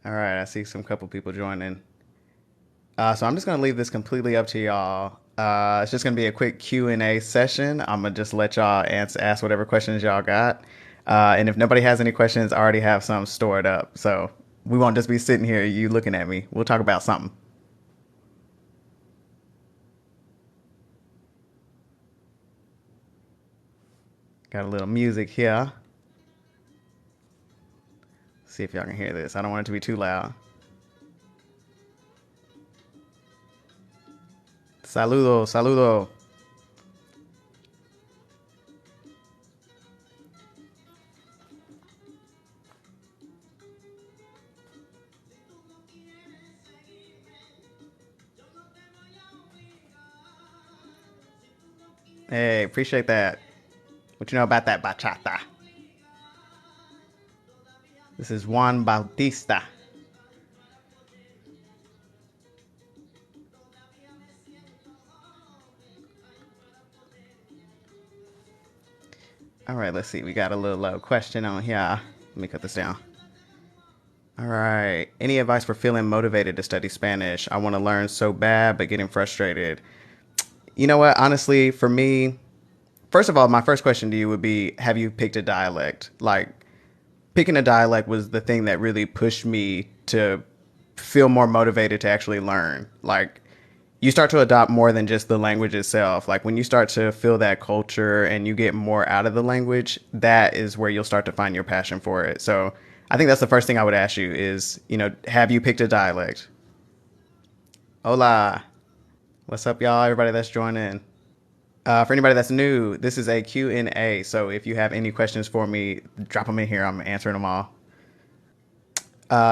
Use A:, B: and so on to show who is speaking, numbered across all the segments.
A: All right, I see some couple people joining. So I'm just gonna leave this completely up to y'all. It's just gonna be a quick Q&A session. I'm gonna just let y'all ask whatever questions y'all got. And if nobody has any questions, I already have some stored up. So we won't just be sitting here, you looking at me. We'll talk about something. Got a little music here. See if y'all can hear this. I don't want it to be too loud. Saludo, saludo. Hey, appreciate that. What you know about that bachata? This is Juan Bautista. All right, let's see. We got a little question on here. Let me cut this down. All right. Any advice for feeling motivated to study Spanish? I want to learn so bad, but getting frustrated. You know what? Honestly, for me, first of all, my first question to you would be, have you picked a dialect? Like, picking a dialect was the thing that really pushed me to feel more motivated to actually learn. Like, you start to adopt more than just the language itself. Like, when you start to feel that culture and you get more out of the language, that is where you'll start to find your passion for it. So I think that's the first thing I would ask you is, have you picked a dialect? Hola. What's up, y'all? Everybody that's joining. For anybody that's new, this is a Q&A. So if you have any questions for me, drop them in here. I'm answering them all.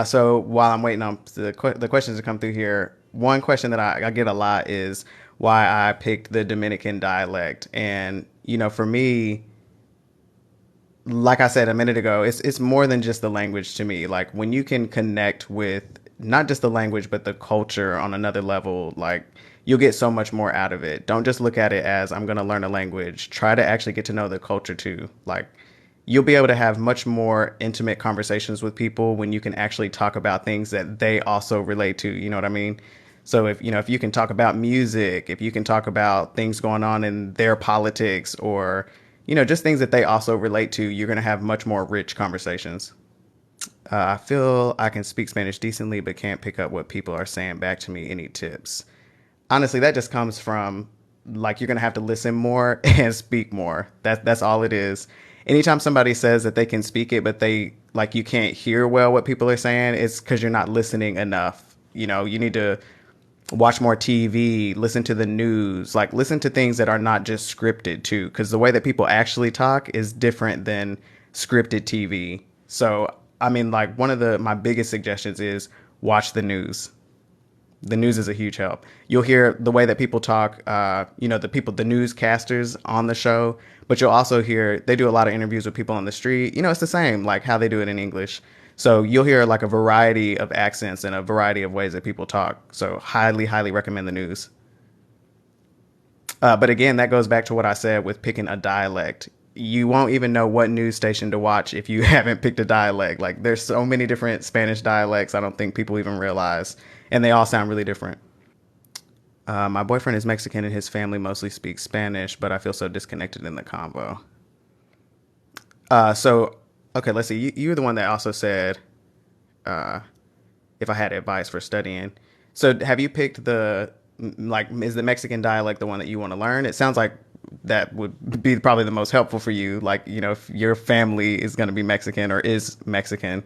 A: So while I'm waiting on the questions to come through here, one question that I get a lot is why I picked the Dominican dialect. And, for me, like I said a minute ago, it's more than just the language to me. Like when you can connect with not just the language, but the culture on another level, like you'll get so much more out of it. Don't just look at it as I'm going to learn a language. Try to actually get to know the culture too. Like you'll be able to have much more intimate conversations with people when you can actually talk about things that they also relate to. You know what I mean? So if you can talk about music, if you can talk about things going on in their politics or just things that they also relate to, you're going to have much more rich conversations. I feel I can speak Spanish decently, but can't pick up what people are saying back to me. Any tips? Honestly, that just comes from like you're going to have to listen more and speak more. That's all it is. Anytime somebody says that they can speak it, but they like you can't hear well what people are saying, it's because you're not listening enough. You need to watch more TV, listen to the news, like listen to things that are not just scripted too, because the way that people actually talk is different than scripted TV. So, I mean, like one of my biggest suggestions is watch the news. The news is a huge help. You'll hear the way that people talk, the newscasters on the show, but you'll also hear they do a lot of interviews with people on the street. It's the same, like how they do it in English. So you'll hear like a variety of accents and a variety of ways that people talk. So highly, highly recommend the news. But again, that goes back to what I said with picking a dialect. You won't even know what news station to watch if you haven't picked a dialect. Like there's so many different Spanish dialects. I don't think people even realize, and they all sound really different. My boyfriend is Mexican and his family mostly speaks Spanish, but I feel so disconnected in the convo. So, okay, let's see. You're the one that also said if I had advice for studying. So, have you picked is the Mexican dialect the one that you want to learn? It sounds like that would be probably the most helpful for you. Like, if your family is going to be Mexican or is Mexican,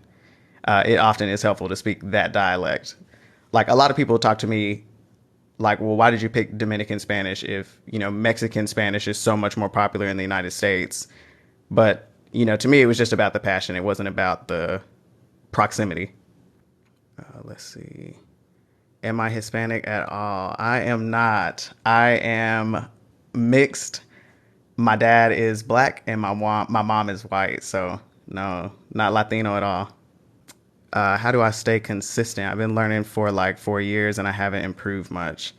A: it often is helpful to speak that dialect. Like, a lot of people talk to me like, well, why did you pick Dominican Spanish if, Mexican Spanish is so much more popular in the United States? But, to me, it was just about the passion. It wasn't about the proximity. Let's see. Am I Hispanic at all? I am not. I am mixed. My dad is black and my mom is white. So no, not Latino at all. How do I stay consistent? I've been learning for like 4 years and I haven't improved much.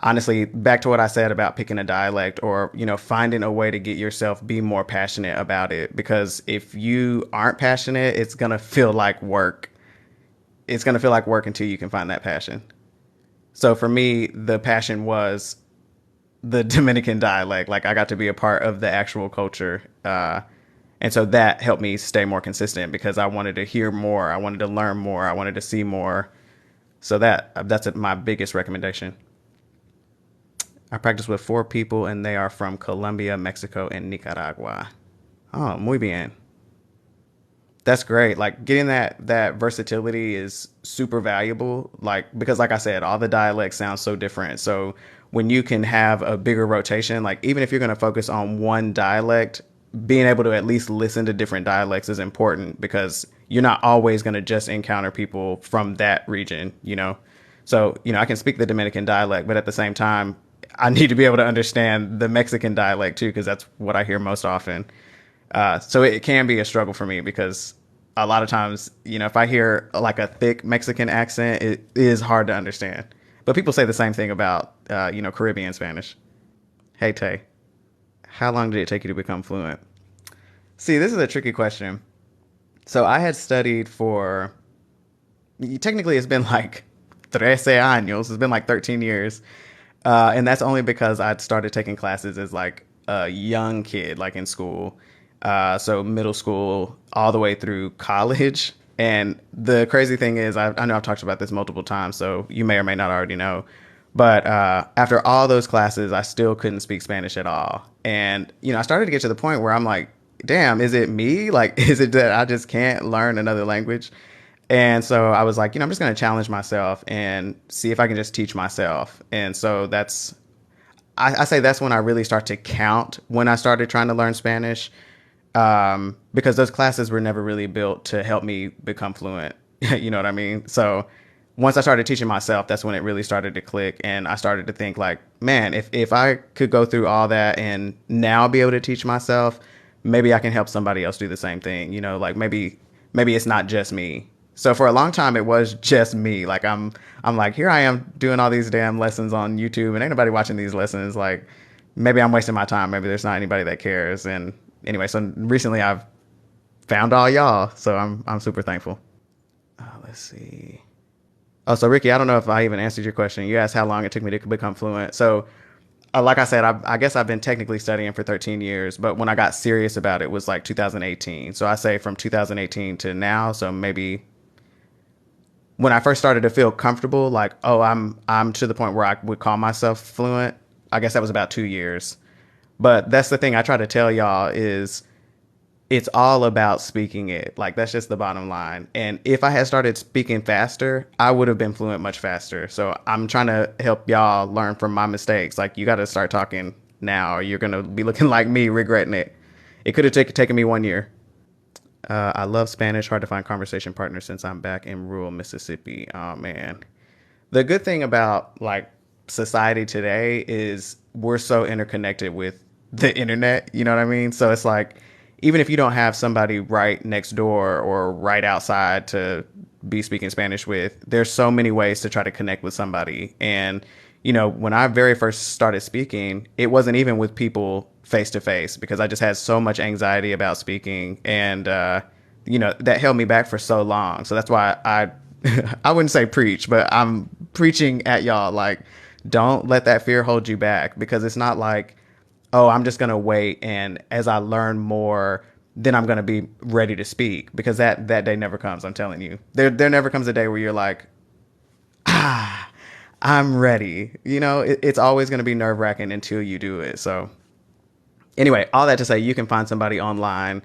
A: Honestly, back to what I said about picking a dialect or, finding a way to get yourself be more passionate about it. Because if you aren't passionate, it's going to feel like work. it's going to feel like work until you can find that passion. So for me, the passion was the Dominican dialect. Like I got to be a part of the actual culture. And so that helped me stay more consistent because I wanted to hear more. I wanted to learn more. I wanted to see more. So that's my biggest recommendation. I practice with 4 people, and they are from Colombia, Mexico, and Nicaragua. Oh, muy bien. That's great. Like getting that versatility is super valuable. Like because like I said, all the dialects sound so different. So when you can have a bigger rotation, like even if you're going to focus on one dialect, being able to at least listen to different dialects is important because you're not always going to just encounter people from that region, you know? So, I can speak the Dominican dialect, but at the same time, I need to be able to understand the Mexican dialect too, because that's what I hear most often. So it can be a struggle for me because a lot of times, if I hear like a thick Mexican accent, it is hard to understand. But people say the same thing about, Caribbean Spanish. Hey, Tay, how long did it take you to become fluent? See, this is a tricky question. So I had studied for, technically it's been like 13 años. It's been like 13 years. And that's only because I'd started taking classes as like a young kid, like in school. So middle school all the way through college. And the crazy thing is, I know I've talked about this multiple times, so you may or may not already know. But after all those classes, I still couldn't speak Spanish at all. And, I started to get to the point where I'm like, damn, is it me? Like, is it that I just can't learn another language? And so I was like, I'm just going to challenge myself and see if I can just teach myself. And so I say that's when I really start to count when I started trying to learn Spanish, because those classes were never really built to help me become fluent. You know what I mean? So once I started teaching myself, that's when it really started to click. And I started to think like, man, if I could go through all that and now be able to teach myself, maybe I can help somebody else do the same thing. Like maybe it's not just me. So for a long time, it was just me. Like I'm like, here I am doing all these damn lessons on YouTube and ain't nobody watching these lessons. Like maybe I'm wasting my time. Maybe there's not anybody that cares. And anyway, so recently I've found all y'all. So I'm super thankful. Let's see. Oh, so Ricky, I don't know if I even answered your question. You asked how long it took me to become fluent. So like I said, I guess I've been technically studying for 13 years, but when I got serious about it was like 2018. So I say from 2018 to now. So maybe when I first started to feel comfortable, like, oh, I'm to the point where I would call myself fluent. I guess that was about 2 years. But that's the thing I try to tell y'all is it's all about speaking it. Like that's just the bottom line. And if I had started speaking faster, I would have been fluent much faster. So I'm trying to help y'all learn from my mistakes. Like you got to start talking now or you're going to be looking like me regretting it. It could have taken me 1 year. I love Spanish. Hard to find conversation partners since I'm back in rural Mississippi. Oh man. The good thing about like society today is we're so interconnected with the internet. You know what I mean? So it's like, even if you don't have somebody right next door or right outside to be speaking Spanish with, there's so many ways to try to connect with somebody. And, when I very first started speaking, it wasn't even with people face to face because I just had so much anxiety about speaking. And, that held me back for so long. So that's why I wouldn't say preach, but I'm preaching at y'all. Like, don't let that fear hold you back because it's not like, oh, I'm just going to wait. And as I learn more, then I'm going to be ready to speak because that day never comes. I'm telling you, there never comes a day where you're like, I'm ready. It's always going to be nerve wracking until you do it. So anyway, all that to say, you can find somebody online.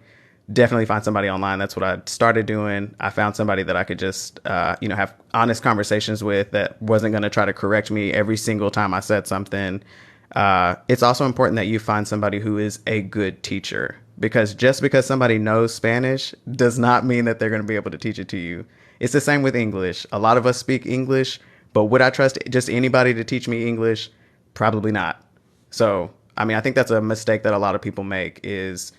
A: Definitely find somebody online. That's what I started doing. I found somebody that I could just, have honest conversations with that wasn't going to try to correct me every single time I said something. It's also important that you find somebody who is a good teacher because just because somebody knows Spanish does not mean that they're going to be able to teach it to you. It's the same with English. A lot of us speak English, but would I trust just anybody to teach me English? Probably not. So, I think that's a mistake that a lot of people make is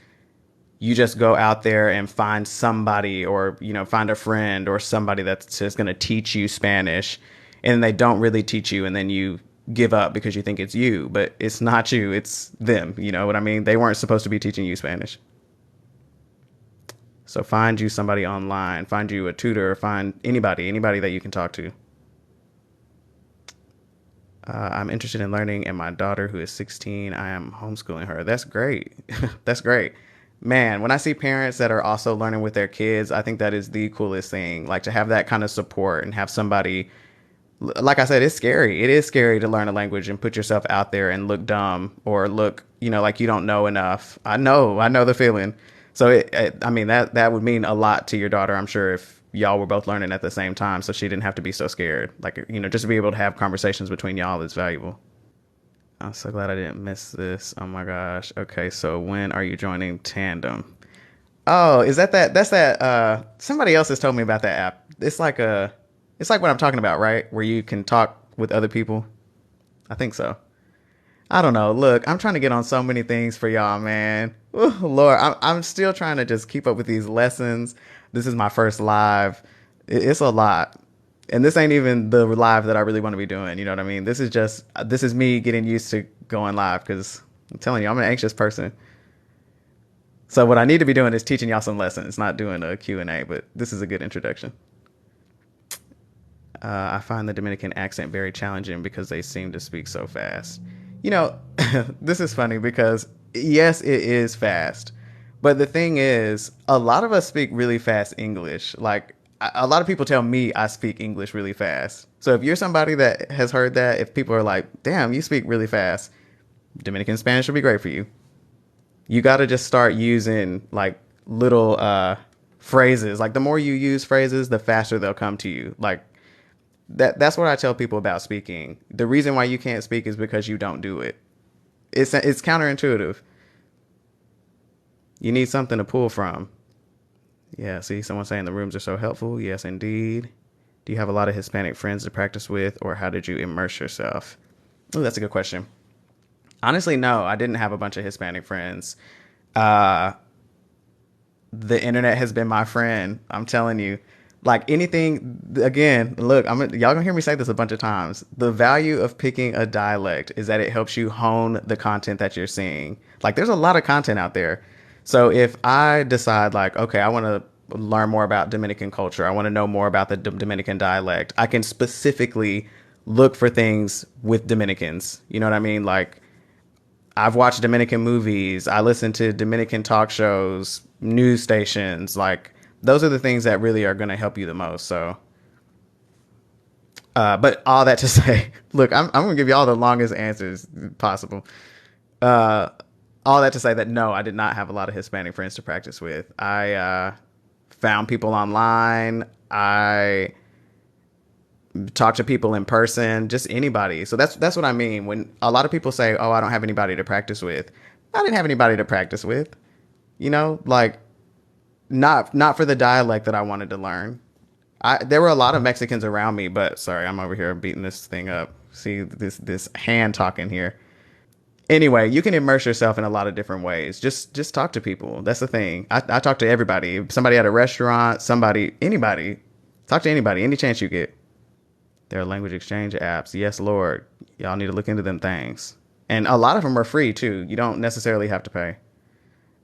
A: you just go out there and find somebody or, find a friend or somebody that's just going to teach you Spanish and they don't really teach you and then you give up because you think it's you, but it's not you, it's them. You know what I mean? They weren't supposed to be teaching you Spanish. So find you somebody online, find you a tutor, find anybody that you can talk to. I'm interested in learning, and my daughter, who is 16, I am homeschooling her. That's great. That's great. Man, when I see parents that are also learning with their kids, I think that is the coolest thing. Like to have that kind of support and have somebody, like I said, it's scary. It is scary to learn a language and put yourself out there and look dumb or look, like you don't know enough. I know the feeling. So I mean, that would mean a lot to your daughter, I'm sure, if y'all were both learning at the same time, so she didn't have to be so scared. Like, just to be able to have conversations between y'all is valuable. I'm so glad I didn't miss this. Oh my gosh. Okay, so when are you joining Tandem? Oh, is that's that somebody else has told me about that app. It's like what I'm talking about, right? Where you can talk with other people. I think so. I don't know. Look, I'm trying to get on so many things for y'all, man. Ooh, Lord, I'm still trying to just keep up with these lessons. This is my first live. It's a lot. And this ain't even the live that I really want to be doing. You know what I mean? This is me getting used to going live because I'm telling you, I'm an anxious person. So what I need to be doing is teaching y'all some lessons, not doing a Q&A, but this is a good introduction. I find the Dominican accent very challenging because they seem to speak so fast. You know, this is funny because yes, it is fast. But the thing is, a lot of us speak really fast English. Like a lot of people tell me I speak English really fast. So if you're somebody that has heard that, if people are like, damn, you speak really fast, Dominican Spanish would be great for you. You got to just start using like little phrases. Like the more you use phrases, the faster they'll come to you. Like that's what I tell people about speaking. The reason why you can't speak is because you don't do it. It's counterintuitive. You need something to pull from. Yeah, see, someone saying the rooms are so helpful. Yes, indeed. Do you have a lot of Hispanic friends to practice with, or how did you immerse yourself? Oh, that's a good question. Honestly, no, I didn't have a bunch of Hispanic friends. Uh, the internet has been my friend. I'm telling you. Like anything, again, look, y'all gonna hear me say this a bunch of times. The value of picking a dialect is that it helps you hone the content that you're seeing. Like there's a lot of content out there. So if I decide like, okay, I want to learn more about Dominican culture, I want to know more about the Dominican dialect, I can specifically look for things with Dominicans. You know what I mean? Like I've watched Dominican movies. I listen to Dominican talk shows, news stations. Like those are the things that really are going to help you the most. So, but all that to say, look, I'm going to give you all the longest answers possible. Uh, all that to say that no, I did not have a lot of Hispanic friends to practice with. I found people online. I talked to people in person, just anybody. So that's what I mean when a lot of people say, "Oh, I don't have anybody to practice with." I didn't have anybody to practice with. Like not for the dialect that I wanted to learn. There were a lot of Mexicans around me, but sorry, I'm over here beating this thing up. See this hand talking here. Anyway, you can immerse yourself in a lot of different ways. Just talk to people. That's the thing. I talk to everybody. Somebody at a restaurant, anybody. Talk to anybody, any chance you get. There are language exchange apps. Yes, Lord. Y'all need to look into them things. And a lot of them are free too. You don't necessarily have to pay.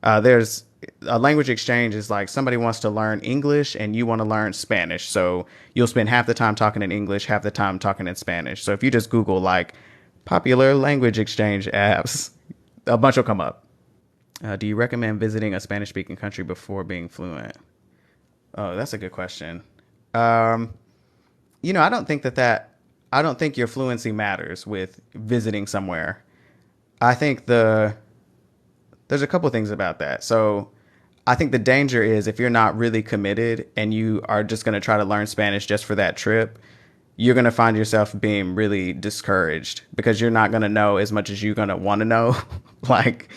A: There's a language exchange is like somebody wants to learn English and you want to learn Spanish. So you'll spend half the time talking in English, half the time talking in Spanish. So if you just Google like popular language exchange apps, a bunch will come up. Do you recommend visiting a Spanish speaking country before being fluent? Oh, that's a good question. Um, I don't think I don't think your fluency matters with visiting somewhere. I think there's a couple of things about that. So I think the danger is if you're not really committed and you are just going to try to learn Spanish just for that trip, you're going to find yourself being really discouraged because you're not going to know as much as you're going to want to know. like,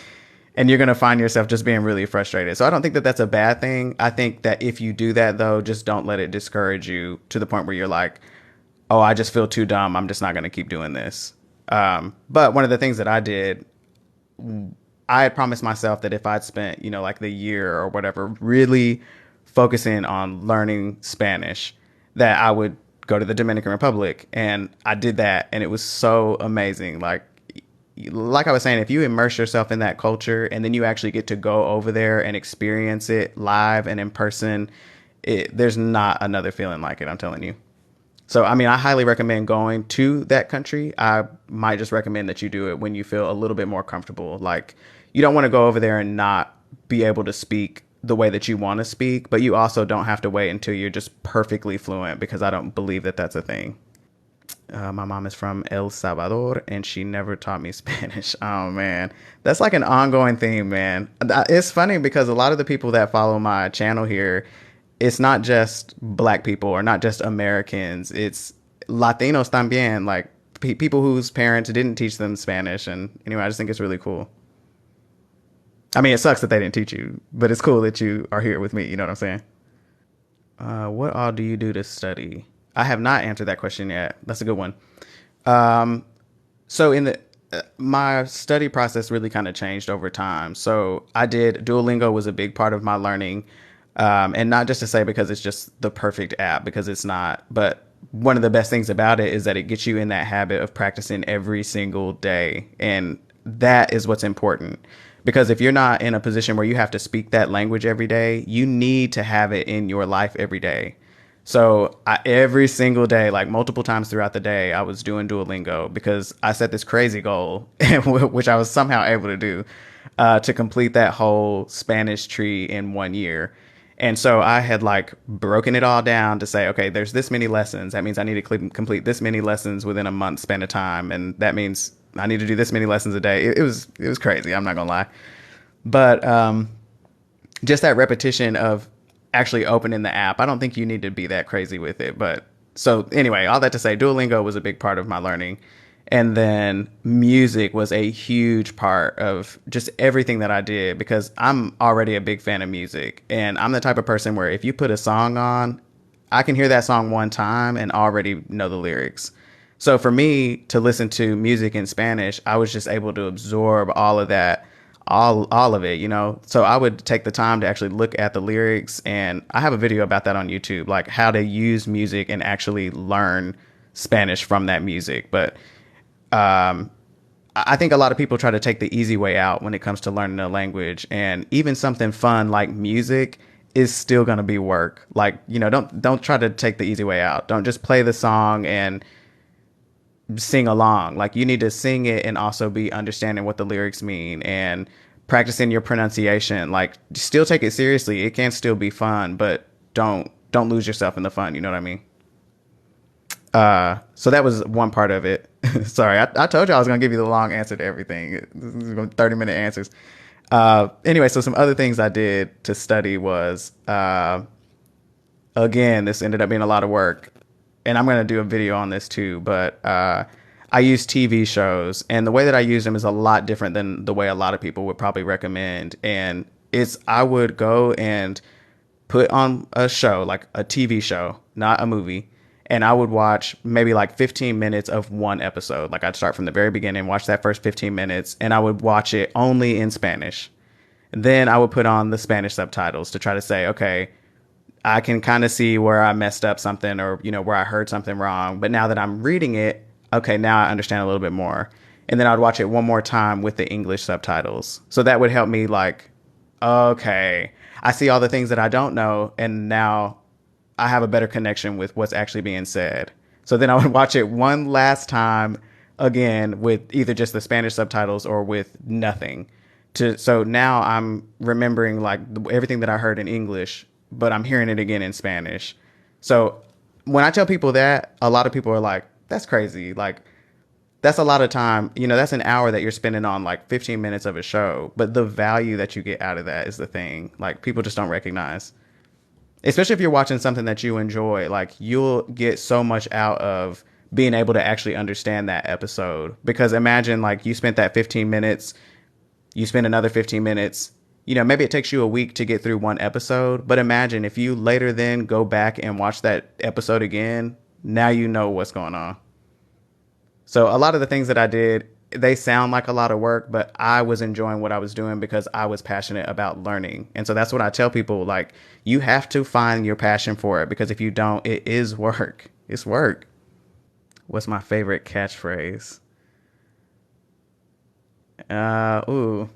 A: and you're going to find yourself just being really frustrated. So I don't think that that's a bad thing. I think that if you do that, though, just don't let it discourage you to the point where you're like, oh, I just feel too dumb. I'm just not going to keep doing this. But one of the things that I did, I had promised myself that if I'd spent, like the year or whatever, really focusing on learning Spanish, that I would go to the Dominican Republic. And I did that. And it was so amazing. Like like I was saying, if you immerse yourself in that culture and then you actually get to go over there and experience it live and in person, there's not another feeling like it, I'm telling you. So, I mean, I highly recommend going to that country. I might just recommend that you do it when you feel a little bit more comfortable. Like, you don't want to go over there and not be able to speak the way that you want to speak, but you also don't have to wait until you're just perfectly fluent, because I don't believe that that's a thing. My mom is from El Salvador and she never taught me Spanish. Oh man, that's like an ongoing theme, man. It's funny because a lot of the people that follow my channel here, it's not just black people or not just Americans. It's Latinos también, like people whose parents didn't teach them Spanish. And anyway, I just think it's really cool. I mean, it sucks that they didn't teach you, but it's cool that you are here with me. You know what I'm saying? What all do you do to study? I have not answered that question yet. That's a good one. Um, so in the my study process really kind of changed over time. So I did Duolingo was a big part of my learning, and not just to say because it's just the perfect app, because it's not. But one of the best things about it is that it gets you in that habit of practicing every single day, and that is what's important. Because if you're not in a position where you have to speak that language every day, you need to have it in your life every day. So every single day, like multiple times throughout the day, I was doing Duolingo because I set this crazy goal, which I was somehow able to do, to complete that whole Spanish tree in 1 year. And so I had like broken it all down to say, okay, there's this many lessons. That means I need to complete this many lessons within a month span of time, and that means I need to do this many lessons a day. It was crazy. I'm not gonna lie, but just that repetition of actually opening the app. I don't think you need to be that crazy with it. But so anyway, all that to say, Duolingo was a big part of my learning. And then music was a huge part of just everything that I did, because I'm already a big fan of music. And I'm the type of person where if you put a song on, I can hear that song one time and already know the lyrics. So for me to listen to music in Spanish, I was just able to absorb all of that, all of it, you know. So I would take the time to actually look at the lyrics, and I have a video about that on YouTube, like how to use music and actually learn Spanish from that music. But um, I think a lot of people try to take the easy way out when it comes to learning a language, and even something fun like music is still going to be work. Like, you know, don't try to take the easy way out. Don't just play the song and sing along. Like, you need to sing it and also be understanding what the lyrics mean and practicing your pronunciation. Like, still take it seriously. It can still be fun, but don't lose yourself in the fun. You know what I mean? So that was one part of it. Sorry, I told you I was gonna give you the long answer to everything. This is going 30-minute answers. Anyway, so some other things I did to study was, again, this ended up being a lot of work, and I'm gonna do a video on this too. But I use TV shows, and the way that I use them is a lot different than the way a lot of people would probably recommend. And it's I would go and put on a show, like a TV show, not a movie. And I would watch maybe like 15 minutes of one episode. Like, I'd start from the very beginning, watch that first 15 minutes, and I would watch it only in Spanish. Then I would put on the Spanish subtitles to try to say, okay, I can kind of see where I messed up something, or, you know, where I heard something wrong. But now that I'm reading it, okay, now I understand a little bit more. And then I'd watch it one more time with the English subtitles. So that would help me, like, okay, I see all the things that I don't know, and now I have a better connection with what's actually being said. So then I would watch it one last time again with either just the Spanish subtitles or with nothing. So now I'm remembering like everything that I heard in English, but I'm hearing it again in Spanish. So when I tell people that, a lot of people are like, "That's crazy." Like, that's a lot of time. You know, that's an hour that you're spending on like 15 minutes of a show. But the value that you get out of that is the thing. Like, people just don't recognize. Especially if you're watching something that you enjoy, like, you'll get so much out of being able to actually understand that episode. Because imagine, like, you spent that 15 minutes, you spend another 15 minutes, you know, maybe it takes you a week to get through one episode, but imagine if you later then go back and watch that episode again, now you know what's going on. So a lot of the things that I did, they sound like a lot of work, but I was enjoying what I was doing because I was passionate about learning. And so that's what I tell people, like, you have to find your passion for it, because if you don't, it is work. It's work. What's my favorite catchphrase? Uh,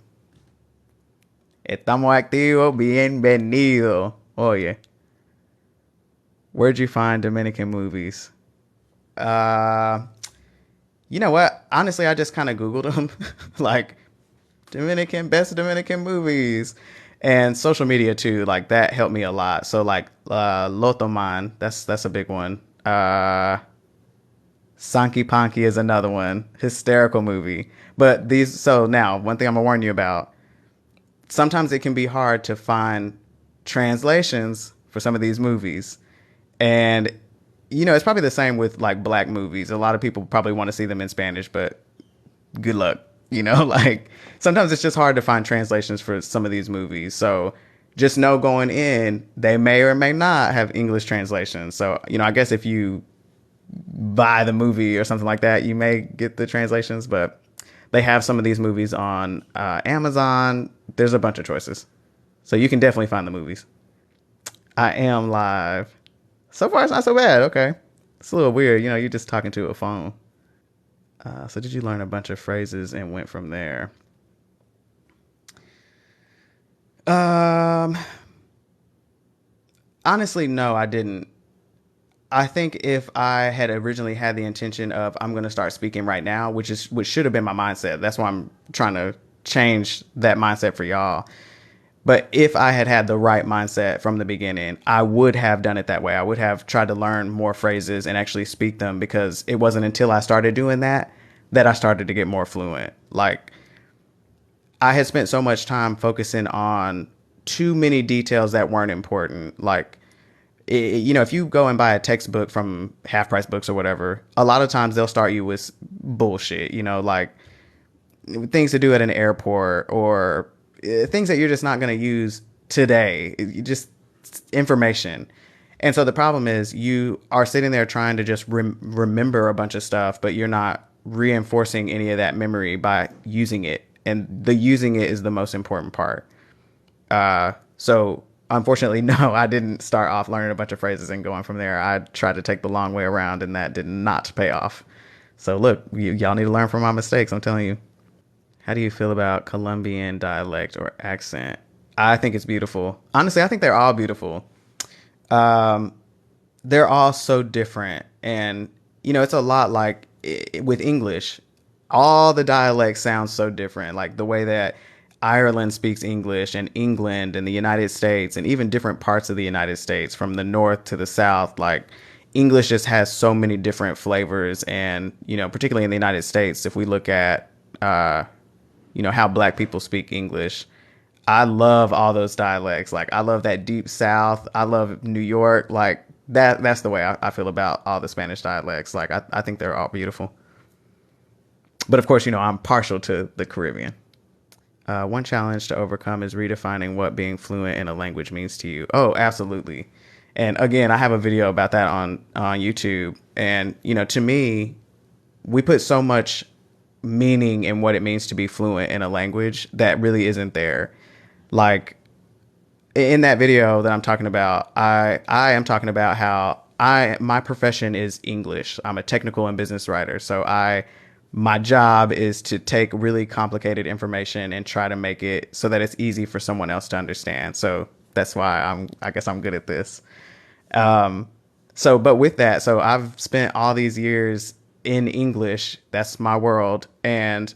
A: Estamos activos, bienvenido. Oye, where'd you find Dominican movies? Uh, you know what? Honestly, I just kind of Googled them, like best Dominican movies, and social media too. Like that helped me a lot. So like Lotoman, that's a big one. Sankey Panky is another one. Hysterical movie. But these, so now one thing I'm gonna warn you about. Sometimes it can be hard to find translations for some of these movies. And it's probably the same with like black movies. A lot of people probably want to see them in Spanish, but good luck. Like sometimes it's just hard to find translations for some of these movies. So just know going in, they may or may not have English translations. So, I guess if you buy the movie or something like that, you may get the translations, but they have some of these movies on Amazon. There's a bunch of choices. So you can definitely find the movies. I am live. So far, it's not so bad. Okay. It's a little weird. You're just talking to a phone. So did you learn a bunch of phrases and went from there? Um, Honestly, no, I didn't. I think if I had originally had the intention of I'm going to start speaking right now, which should have been my mindset. That's why I'm trying to change that mindset for y'all. But if I had had the right mindset from the beginning, I would have done it that way. I would have tried to learn more phrases and actually speak them, because it wasn't until I started doing that I started to get more fluent. Like I had spent so much time focusing on too many details that weren't important. Like if you go and buy a textbook from half price books or whatever, a lot of times they'll start you with bullshit, like things to do at an airport, or things that you're just not going to use today. Just information. And so the problem is you are sitting there trying to just remember a bunch of stuff, but you're not reinforcing any of that memory by using it. And the using it is the most important part. So unfortunately, no, I didn't start off learning a bunch of phrases and going from there. I tried to take the long way around, and that did not pay off. So look, y'all need to learn from my mistakes. I'm telling you. How do you feel about Colombian dialect or accent? I think it's beautiful. Honestly, I think they're all beautiful. Um, they're all so different, and it's a lot like with English. All the dialects sound so different, like the way that Ireland speaks English, and England and the United States, and even different parts of the United States from the north to the south. Like English just has so many different flavors, and particularly in the United States, if we look at how black people speak English, I love all those dialects. Like I love that deep south. I love New York. Like that's the way I feel about all the Spanish dialects. Like I think they're all beautiful. But of course, I'm partial to the Caribbean. One challenge to overcome is redefining what being fluent in a language means to you. Oh, absolutely. And again, I have a video about that on YouTube. And, to me, we put so much meaning in what it means to be fluent in a language that really isn't there. Like in that video that I'm talking about, I am talking about how my profession is English. I'm a technical and business writer. So my job is to take really complicated information and try to make it so that it's easy for someone else to understand. So that's why I guess I'm good at this. But with that, so I've spent all these years in English. That's my world. And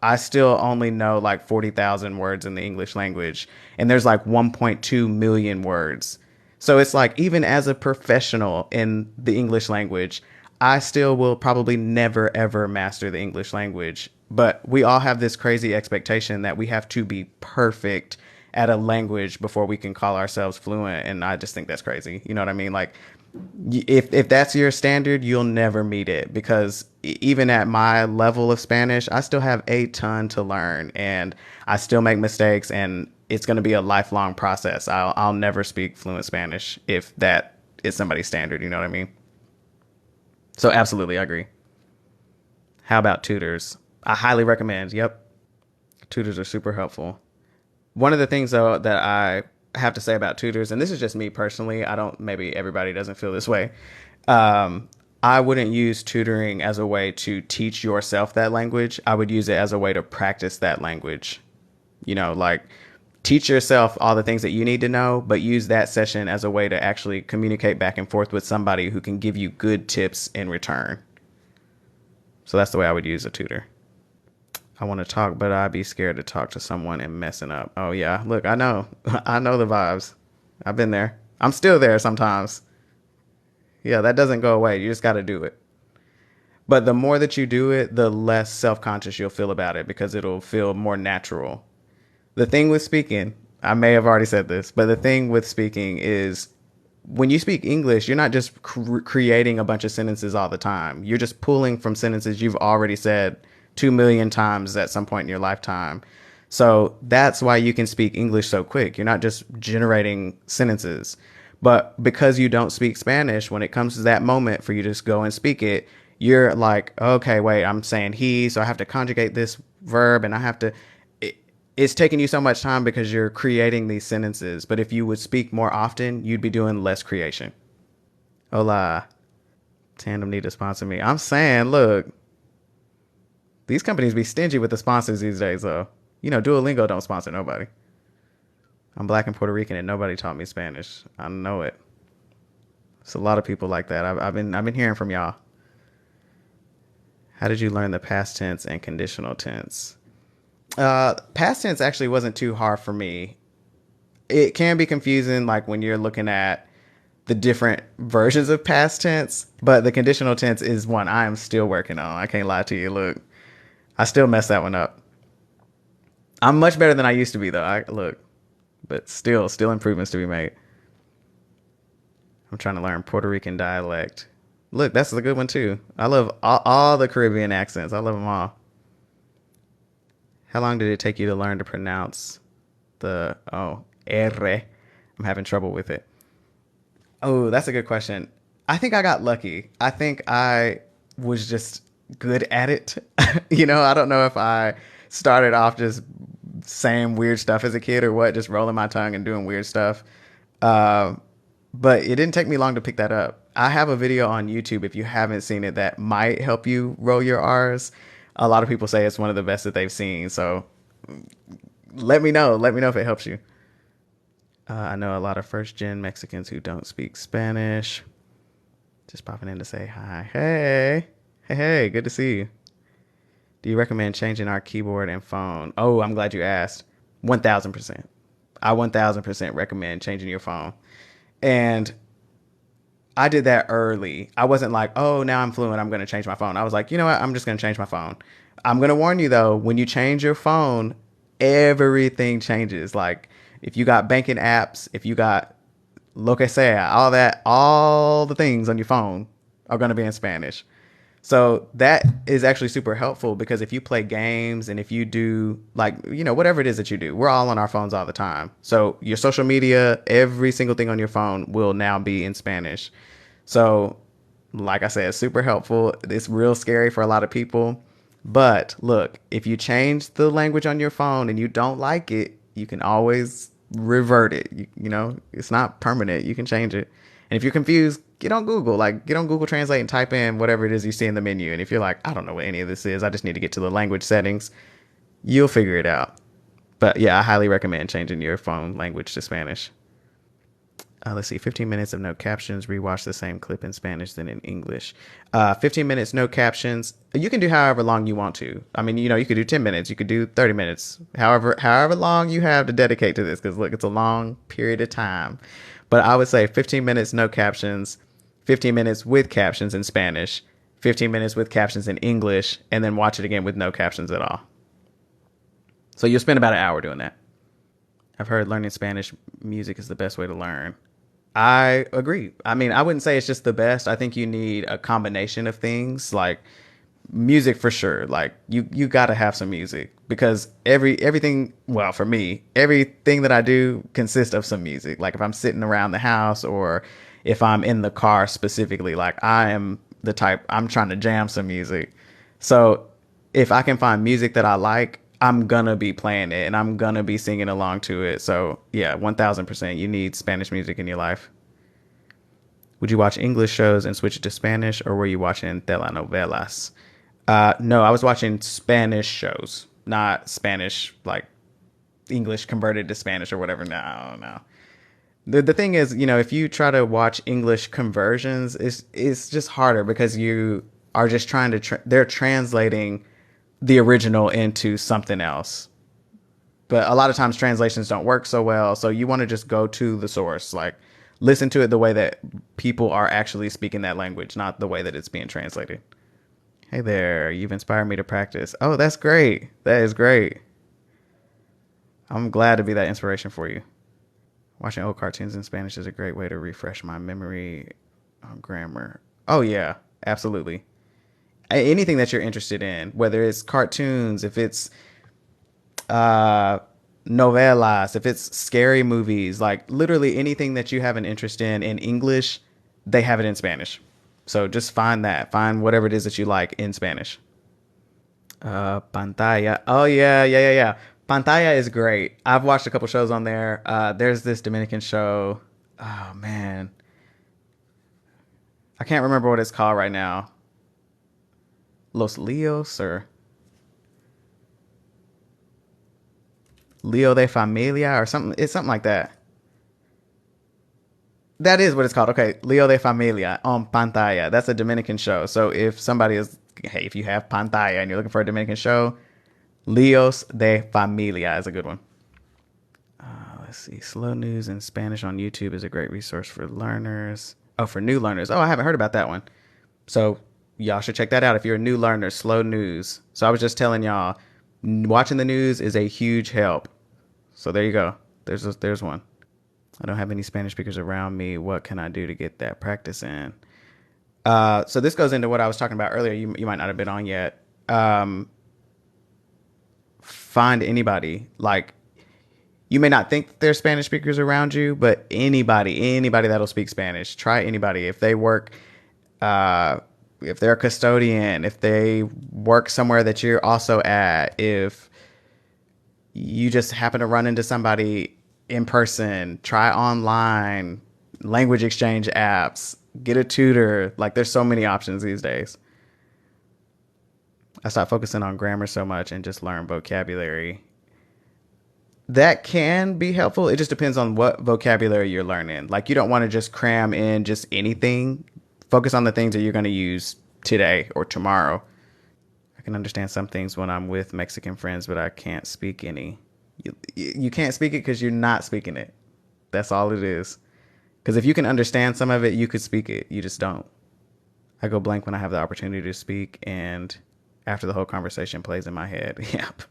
A: I still only know like 40,000 words in the English language. And there's like 1.2 million words. So it's like, even as a professional in the English language, I still will probably never, ever master the English language. But we all have this crazy expectation that we have to be perfect at a language before we can call ourselves fluent. And I just think that's crazy. You know what I mean? Like, if that's your standard, you'll never meet it, because even at my level of Spanish, I still have a ton to learn, and I still make mistakes, and it's going to be a lifelong process. I'll never speak fluent Spanish if that is somebody's standard. You know what I mean? So absolutely, I agree. How about tutors? I highly recommend. Yep. Tutors are super helpful. One of the things though that I have to say about tutors, and this is just me personally, maybe everybody doesn't feel this way. I wouldn't use tutoring as a way to teach yourself that language. I would use it as a way to practice that language. Like teach yourself all the things that you need to know, but use that session as a way to actually communicate back and forth with somebody who can give you good tips in return. So that's the way I would use a tutor. I want to talk, but I'd be scared to talk to someone and messing up. Oh yeah, look, I know. I know the vibes. I've been there. I'm still there sometimes. Yeah, that doesn't go away. You just got to do it. But the more that you do it, the less self-conscious you'll feel about it because it'll feel more natural. The thing with speaking, I may have already said this, but the thing with speaking is when you speak English, you're not just creating a bunch of sentences all the time. You're just pulling from sentences you've already said 2 million times at some point in your lifetime. So that's why you can speak English so quick. You're not just generating sentences. But because you don't speak Spanish, when it comes to that moment for you to just go and speak it, you're like, okay, wait, I'm saying he, so I have to conjugate this verb and I have to. It's taking you so much time because you're creating these sentences. But if you would speak more often, you'd be doing less creation. Hola. Tandem need to sponsor me. I'm saying, look, these companies be stingy with the sponsors these days, though. Duolingo don't sponsor nobody. I'm Black and Puerto Rican, and nobody taught me Spanish. I know it. It's a lot of people like that. I've been hearing from y'all. How did you learn the past tense and conditional tense? Past tense actually wasn't too hard for me. It can be confusing, like when you're looking at the different versions of past tense, but the conditional tense is one I am still working on. I can't lie to you. Look, I still mess that one up. I'm much better than I used to be, though. But still improvements to be made. I'm trying to learn Puerto Rican dialect. Look, that's a good one too. I love all the Caribbean accents. I love them all. How long did it take you to learn to pronounce the R? I'm having trouble with it. Oh, that's a good question. I think I got lucky. I think I was just good at it. I don't know if I started off just saying weird stuff as a kid or what, just rolling my tongue and doing weird stuff. But it didn't take me long to pick that up. I have a video on YouTube, if you haven't seen it, that might help you roll your R's. A lot of people say it's one of the best that they've seen. So let me know. Let me know if it helps you. I know a lot of first-gen Mexicans who don't speak Spanish. Just popping in to say hi. Hey, good to see you. Do you recommend changing our keyboard and phone? Oh, I'm glad you asked. 1,000%. I 1,000% recommend changing your phone. And I did that early. I wasn't like, oh, now I'm fluent, I'm going to change my phone. I was like, you know what? I'm just going to change my phone. I'm going to warn you, though, when you change your phone, everything changes. Like if you got banking apps, if you got lo que sea, all the things on your phone are going to be in Spanish. So that is actually super helpful because if you play games and if you do whatever it is that you do, we're all on our phones all the time. So your social media, every single thing on your phone will now be in Spanish. So like I said, super helpful. It's real scary for a lot of people. But look, if you change the language on your phone and you don't like it, you can always revert it. It's not permanent. You can change it. And if you're confused, get on Google. Get on Google Translate and type in whatever it is you see in the menu. And if you're like, I don't know what any of this is, I just need to get to the language settings, you'll figure it out. But yeah, I highly recommend changing your phone language to Spanish. Let's see, 15 minutes of no captions. Rewatch the same clip in Spanish than in English. 15 minutes, no captions. You can do however long you want to. I mean, you could do 10 minutes. You could do 30 minutes. However long you have to dedicate to this. Because look, it's a long period of time. But I would say 15 minutes, no captions. 15 minutes with captions in Spanish. 15 minutes with captions in English. And then watch it again with no captions at all. So you'll spend about an hour doing that. I've heard learning Spanish music is the best way to learn. I agree. I mean, I wouldn't say it's just the best. I think you need a combination of things, like music for sure. Like you got to have some music because everything, well, for me, everything that I do consists of some music. Like if I'm sitting around the house or if I'm in the car specifically, like I am the type, I'm trying to jam some music. So if I can find music that I like, I'm gonna be playing it and I'm gonna be singing along to it. So yeah, 1,000%. You need Spanish music in your life. Would you watch English shows and switch it to Spanish, or were you watching telenovelas? No, I was watching Spanish shows, not Spanish like English converted to Spanish or whatever. No, no. The thing is, if you try to watch English conversions, it's just harder because you are just trying to they're translating the original into something else. But a lot of times translations don't work so well, so you want to just go to the source, like listen to it the way that people are actually speaking that language, not the way that it's being translated. Hey there, you've inspired me to practice. Oh, that's great. That is great. I'm glad to be that inspiration for you. Watching old cartoons in Spanish is a great way to refresh my memory on grammar. Oh, yeah, absolutely. Anything that you're interested in, whether it's cartoons, if it's novelas, if it's scary movies, like literally anything that you have an interest in English, they have it in Spanish. So just find that. Find whatever it is that you like in Spanish. Pantaya. Oh, yeah, yeah, yeah, yeah. Pantaya is great. I've watched a couple shows on there. There's this Dominican show. Oh man, I can't remember what it's called right now. Los Leos or Leo de Familia or something. It's something like that. That is what it's called. Okay, Leo de Familia on Pantaya. That's a Dominican show. So if somebody is, hey, if you have Pantaya and you're looking for a Dominican show, Leos de Familia is a good one. Let's see. Slow news in Spanish on YouTube is a great resource for learners. Oh, for new learners. Oh, I haven't heard about that one. So y'all should check that out if you're a new learner. Slow news. So I was just telling y'all, watching the news is a huge help. So there you go. There's one. I don't have any Spanish speakers around me. What can I do to get that practice in? So this goes into what I was talking about earlier. You might not have been on yet. Find anybody. Like, you may not think there's Spanish speakers around you, but anybody that'll speak Spanish, try anybody. If they work, if they're a custodian, if they work somewhere that you're also at, if you just happen to run into somebody in person, try online, language exchange apps, get a tutor. Like, there's so many options these days. I stopped focusing on grammar so much and just learn vocabulary. That can be helpful. It just depends on what vocabulary you're learning. Like, you don't want to just cram in just anything. Focus on the things that you're going to use today or tomorrow. I can understand some things when I'm with Mexican friends, but I can't speak any. You can't speak it because you're not speaking it. That's all it is. Because if you can understand some of it, you could speak it. You just don't. I go blank when I have the opportunity to speak, and after the whole conversation plays in my head. Yep.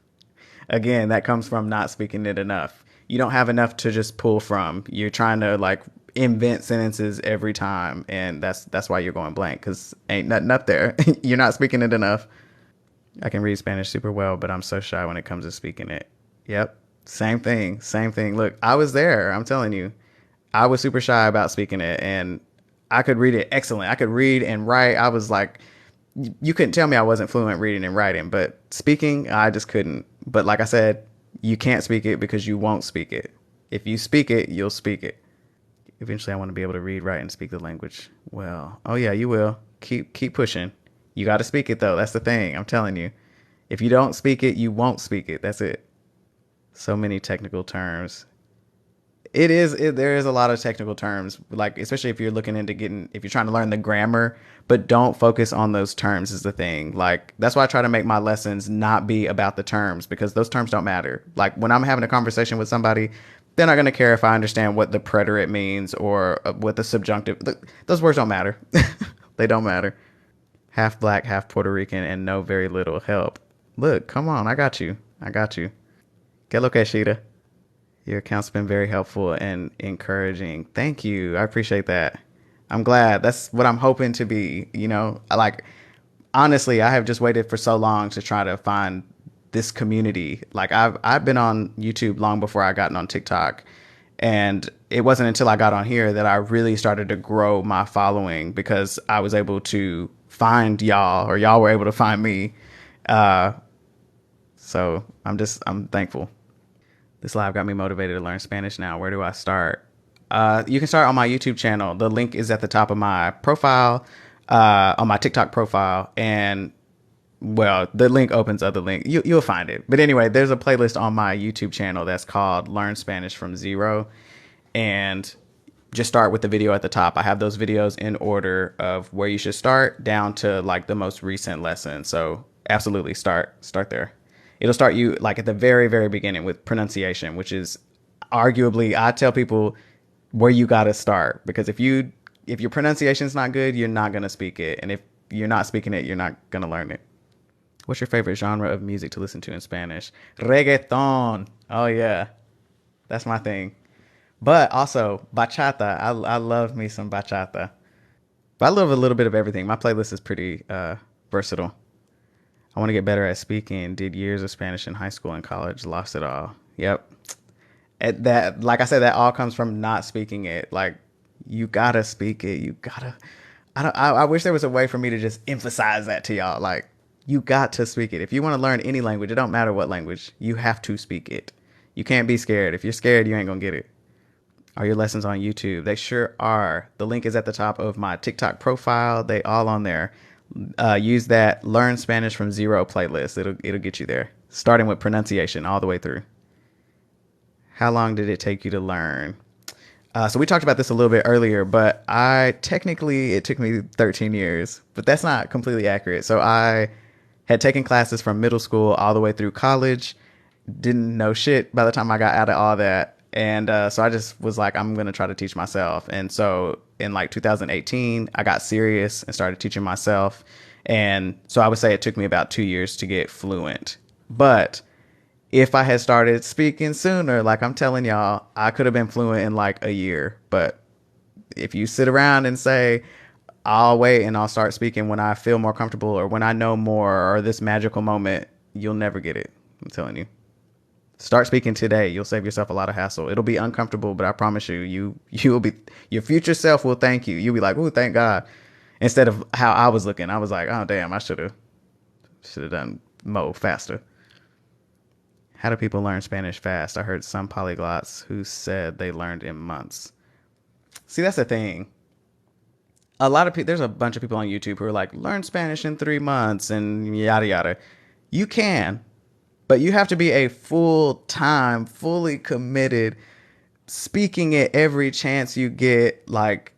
A: Again, that comes from not speaking it enough. You don't have enough to just pull from. You're trying to like invent sentences every time, and that's why you're going blank, because ain't nothing up there. You're not speaking it enough. I can read Spanish super well, but I'm so shy when it comes to speaking it. Yep. Same thing. Same thing. Look, I was there. I'm telling you. I was super shy about speaking it, and I could read it excellent. I could read and write. I was like, you couldn't tell me I wasn't fluent reading and writing, but speaking, I just couldn't. But like I said, you can't speak it because you won't speak it. If you speak it, you'll speak it. Eventually, I want to be able to read, write, and speak the language well. Oh yeah, you will. Keep pushing. You got to speak it though. That's the thing. I'm telling you. If you don't speak it, you won't speak it. That's it. So many technical terms. There is a lot of technical terms, like especially if you're looking into if you're trying to learn the grammar, but don't focus on those terms is the thing. Like, that's why I try to make my lessons not be about the terms, because those terms don't matter. Like, when I'm having a conversation with somebody, they're not going to care if I understand what the preterite means or what the subjunctive, those words don't matter. They don't matter. Half black, half Puerto Rican, and know very little help. Look, come on. I got you. Que lo que, Sheeta? Your account's been very helpful and encouraging. Thank you. I appreciate that. I'm glad. That's what I'm hoping to be. Like, honestly, I have just waited for so long to try to find this community. Like, I've been on YouTube long before I gotten on TikTok. And it wasn't until I got on here that I really started to grow my following, because I was able to find y'all, or y'all were able to find me. So I'm thankful. This live got me motivated to learn Spanish now. Where do I start? You can start on my YouTube channel. The link is at the top of my profile, on my TikTok profile, and well, the link opens other link. You'll find it. But anyway, there's a playlist on my YouTube channel that's called Learn Spanish from Zero, and just start with the video at the top. I have those videos in order of where you should start down to like the most recent lesson. So absolutely start there. It'll start you like at the very, very beginning with pronunciation, which is arguably, I tell people where you got to start, because if your pronunciation is not good, you're not going to speak it. And if you're not speaking it, you're not going to learn it. What's your favorite genre of music to listen to in Spanish? Reggaeton. Oh yeah. That's my thing. But also bachata. I love me some bachata. But I love a little bit of everything. My playlist is pretty versatile. I want to get better at speaking. Did years of Spanish in high school and college. Lost it all. Yep. That, like I said, that all comes from not speaking it. Like, you gotta speak it. You gotta. I wish there was a way for me to just emphasize that to y'all. Like, you got to speak it. If you want to learn any language, it don't matter what language, you have to speak it. You can't be scared. If you're scared, you ain't gonna get it. Are your lessons on YouTube? They sure are. The link is at the top of my TikTok profile. They all on there. Use that Learn Spanish from Zero playlist. It'll get you there. Starting with pronunciation all the way through. How long did it take you to learn? So we talked about this a little bit earlier, but it took me 13 years, but that's not completely accurate. So I had taken classes from middle school all the way through college, didn't know shit by the time I got out of all that. And so I just was like, I'm going to try to teach myself. And so in like 2018, I got serious and started teaching myself. And so I would say it took me about 2 years to get fluent. But if I had started speaking sooner, like I'm telling y'all, I could have been fluent in like a year. But if you sit around and say, I'll wait and I'll start speaking when I feel more comfortable or when I know more or this magical moment, you'll never get it. I'm telling you. Start speaking today. You'll save yourself a lot of hassle. It'll be uncomfortable, but I promise you'll be, your future self will thank you. You'll be like, "Ooh, thank God." Instead of how I was looking, I was like, "Oh, damn, I should have done more faster." How do people learn Spanish fast? I heard some polyglots who said they learned in months. See, that's the thing. A lot of people, there's a bunch of people on YouTube who are like, learn Spanish in 3 months and yada yada. You can, but you have to be a full time, fully committed, speaking it every chance you get. Like,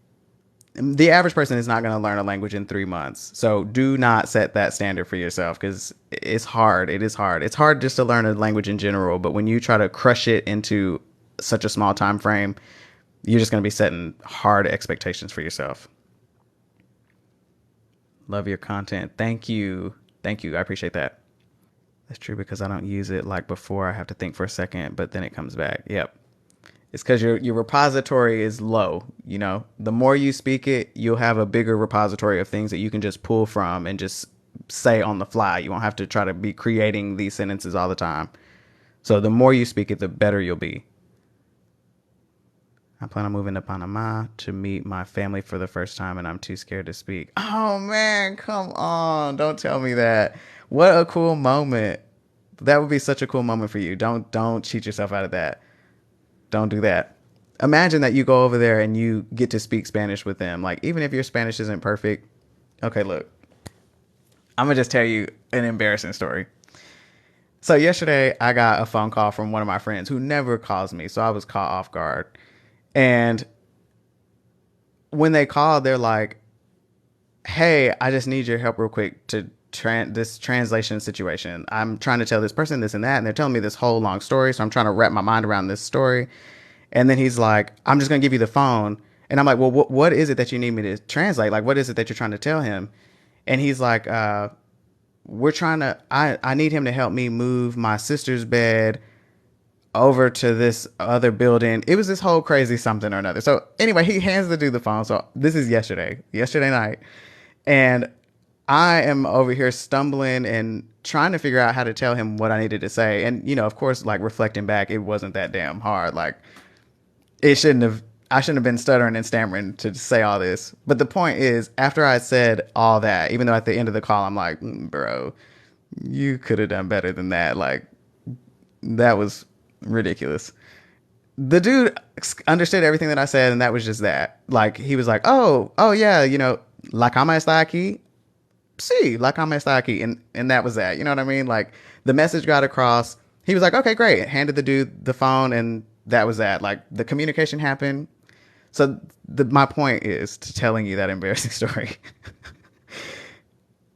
A: the average person is not going to learn a language in 3 months. So do not set that standard for yourself, because it's hard. It is hard. It's hard just to learn a language in general. But when you try to crush it into such a small time frame, you're just going to be setting hard expectations for yourself. Love your content. Thank you. Thank you. I appreciate that. That's true, because I don't use it like before. I have to think for a second, but then it comes back. Yep. It's because your repository is low. You know, the more you speak it, you'll have a bigger repository of things that you can just pull from and just say on the fly. You won't have to try to be creating these sentences all the time. So the more you speak it, the better you'll be. I plan on moving to Panama to meet my family for the first time, and I'm too scared to speak. Oh, man, come on. Don't tell me that. What a cool moment. That would be such a cool moment for you. Don't cheat yourself out of that. Don't do that. Imagine that you go over there and you get to speak Spanish with them. Like, even if your Spanish isn't perfect. Okay, look. I'm going to just tell you an embarrassing story. So yesterday, I got a phone call from one of my friends who never calls me. So I was caught off guard. And when they called, they're like, hey, I just need your help real quick to this translation situation. I'm trying to tell this person this and that, and they're telling me this whole long story. So I'm trying to wrap my mind around this story. And then he's like, I'm just going to give you the phone. And I'm like, well, what is it that you need me to translate? Like, what is it that you're trying to tell him? And he's like, I need him to help me move my sister's bed over to this other building. It was this whole crazy something or another. So anyway, he hands the dude the phone. So this is yesterday night. And I am over here stumbling and trying to figure out how to tell him what I needed to say. And, you know, of course, like reflecting back, it wasn't that damn hard. Like, I shouldn't have been stuttering and stammering to say all this. But the point is, after I said all that, even though at the end of the call, I'm like, bro, you could have done better than that. Like, that was ridiculous. The dude understood everything that I said, and that was just that. Like he was like, oh yeah, la cama está aquí. Sí, la cama está aquí, and that was that. You know what I mean? Like the message got across. He was like, okay, great. Handed the dude the phone, and that was that. Like the communication happened. So my point is to telling you that embarrassing story.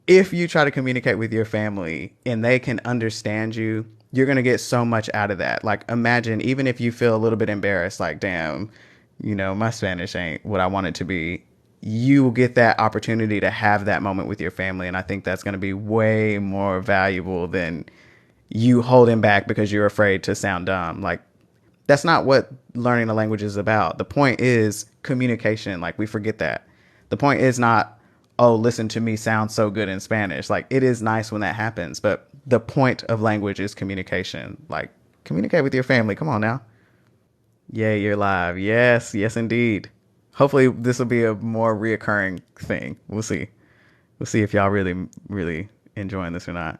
A: If you try to communicate with your family and they can understand you, you're going to get so much out of that. Like, imagine, even if you feel a little bit embarrassed, like, damn, my Spanish ain't what I want it to be. You will get that opportunity to have that moment with your family. And I think that's going to be way more valuable than you holding back because you're afraid to sound dumb. Like, that's not what learning a language is about. The point is communication. Like, we forget that. The point is not, oh, listen to me sound so good in Spanish. Like, it is nice when that happens, but the point of language is communication. Like, communicate with your family. Come on now. Yay, you're live. Yes, yes, indeed. Hopefully, this will be a more reoccurring thing. We'll see. We'll see if y'all really, really enjoying this or not.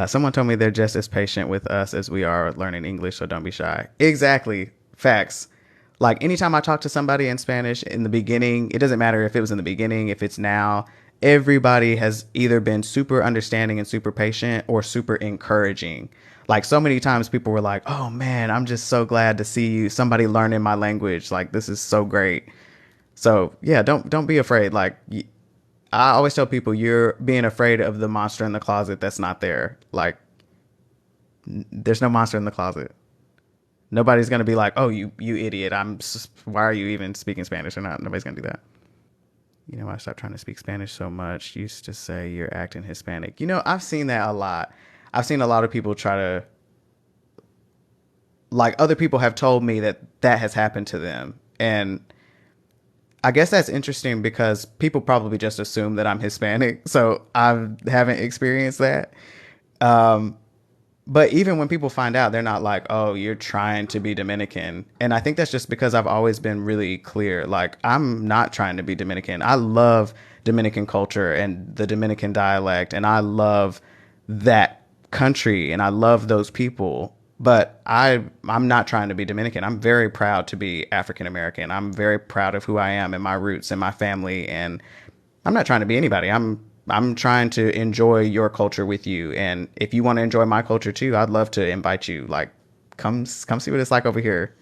A: Someone told me they're just as patient with us as we are learning English, so don't be shy. Exactly. Facts. Like anytime I talk to somebody in Spanish in the beginning, it doesn't matter if it was in the beginning, if it's now, everybody has either been super understanding and super patient or super encouraging. Like so many times people were like, "Oh man, I'm just so glad to see you somebody learning my language. Like this is so great." So, yeah, don't be afraid. Like I always tell people you're being afraid of the monster in the closet that's not there. Like there's no monster in the closet. Nobody's gonna be like, "Oh, you idiot! Why are you even speaking Spanish or not?" Nobody's gonna do that. I stopped trying to speak Spanish so much. Used to say you're acting Hispanic. I've seen that a lot. I've seen a lot of people try to like other people have told me that that has happened to them, and I guess that's interesting because people probably just assume that I'm Hispanic, so I haven't experienced that. Um, But even when people find out, they're not like, oh, you're trying to be Dominican. And I think that's just because I've always been really clear. Like, I'm not trying to be Dominican. I love Dominican culture and the Dominican dialect, and I love that country and I love those people. But I'm not trying to be Dominican. I'm very proud to be African American. I'm very proud of who I am and my roots and my family. And I'm not trying to be anybody. I'm trying to enjoy your culture with you, and if you want to enjoy my culture too, I'd love to invite you. Like, come see what it's like over here.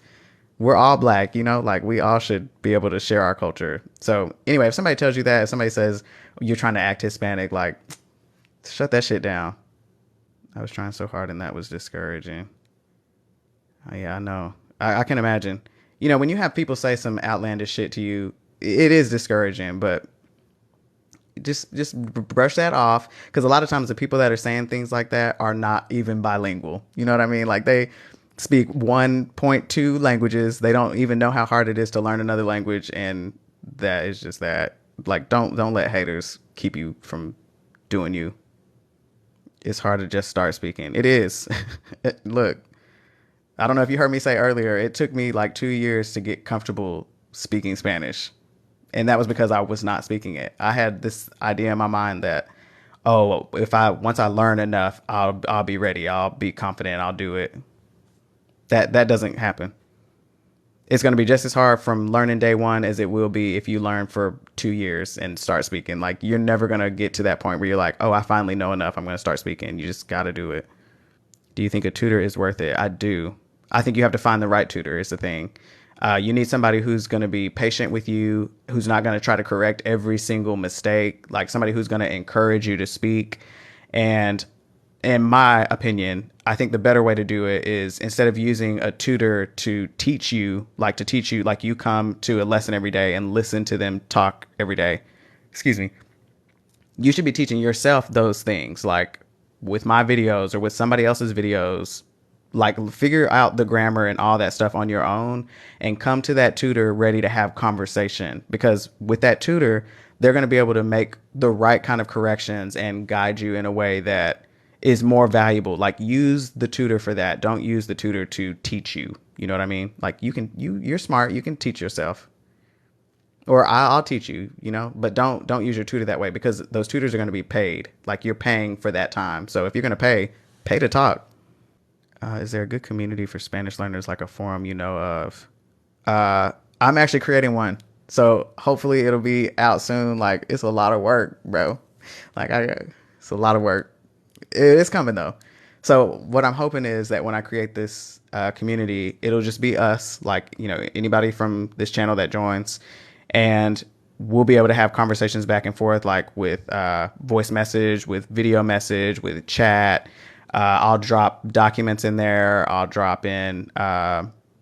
A: We're all black, like we all should be able to share our culture. So anyway, if somebody tells you that, if somebody says you're trying to act Hispanic, like shut that shit down. I was trying so hard, and that was discouraging. Yeah, I know. I can imagine. When you have people say some outlandish shit to you, it is discouraging, but just brush that off because a lot of times the people that are saying things like that are not even bilingual. You know what I mean? Like they speak 1.2 languages. They don't even know how hard it is to learn another language, and that is just that. Like don't let haters keep you from doing you. It's hard to just start speaking. It is. Look, I don't know if you heard me say earlier, it took me like 2 years to get comfortable speaking Spanish. And that was because I was not speaking it. I had this idea in my mind that, oh, if I once I learn enough, I'll be ready. I'll be confident. I'll do it. That doesn't happen. It's going to be just as hard from learning day one as it will be if you learn for 2 years and start speaking. Like you're never going to get to that point where you're like, oh, I finally know enough. I'm going to start speaking. You just got to do it. Do you think a tutor is worth it? I do. I think you have to find the right tutor is the thing. You need somebody who's going to be patient with you, who's not going to try to correct every single mistake, like somebody who's going to encourage you to speak. And in my opinion, I think the better way to do it is instead of using a tutor to teach you, like you come to a lesson every day and listen to them talk every day. Excuse me. You should be teaching yourself those things, like with my videos or with somebody else's videos. Like figure out the grammar and all that stuff on your own and come to that tutor ready to have conversation, because with that tutor they're going to be able to make the right kind of corrections and guide you in a way that is more valuable. Like use the tutor for that. Don't use the tutor to teach you. You know what I mean? Like you're smart, you can teach yourself, or I'll teach you, but don't use your tutor that way, because those tutors are going to be paid. Like you're paying for that time. So if you're going to pay to talk. Is there a good community for Spanish learners, like a forum you know of? I'm actually creating one. So hopefully it'll be out soon. Like it's a lot of work, bro. It's a lot of work. It's coming though. So what I'm hoping is that when I create this community, it'll just be us, like anybody from this channel that joins, and we'll be able to have conversations back and forth, like with voice message, with video message, with chat. I'll drop documents in there. I'll drop in.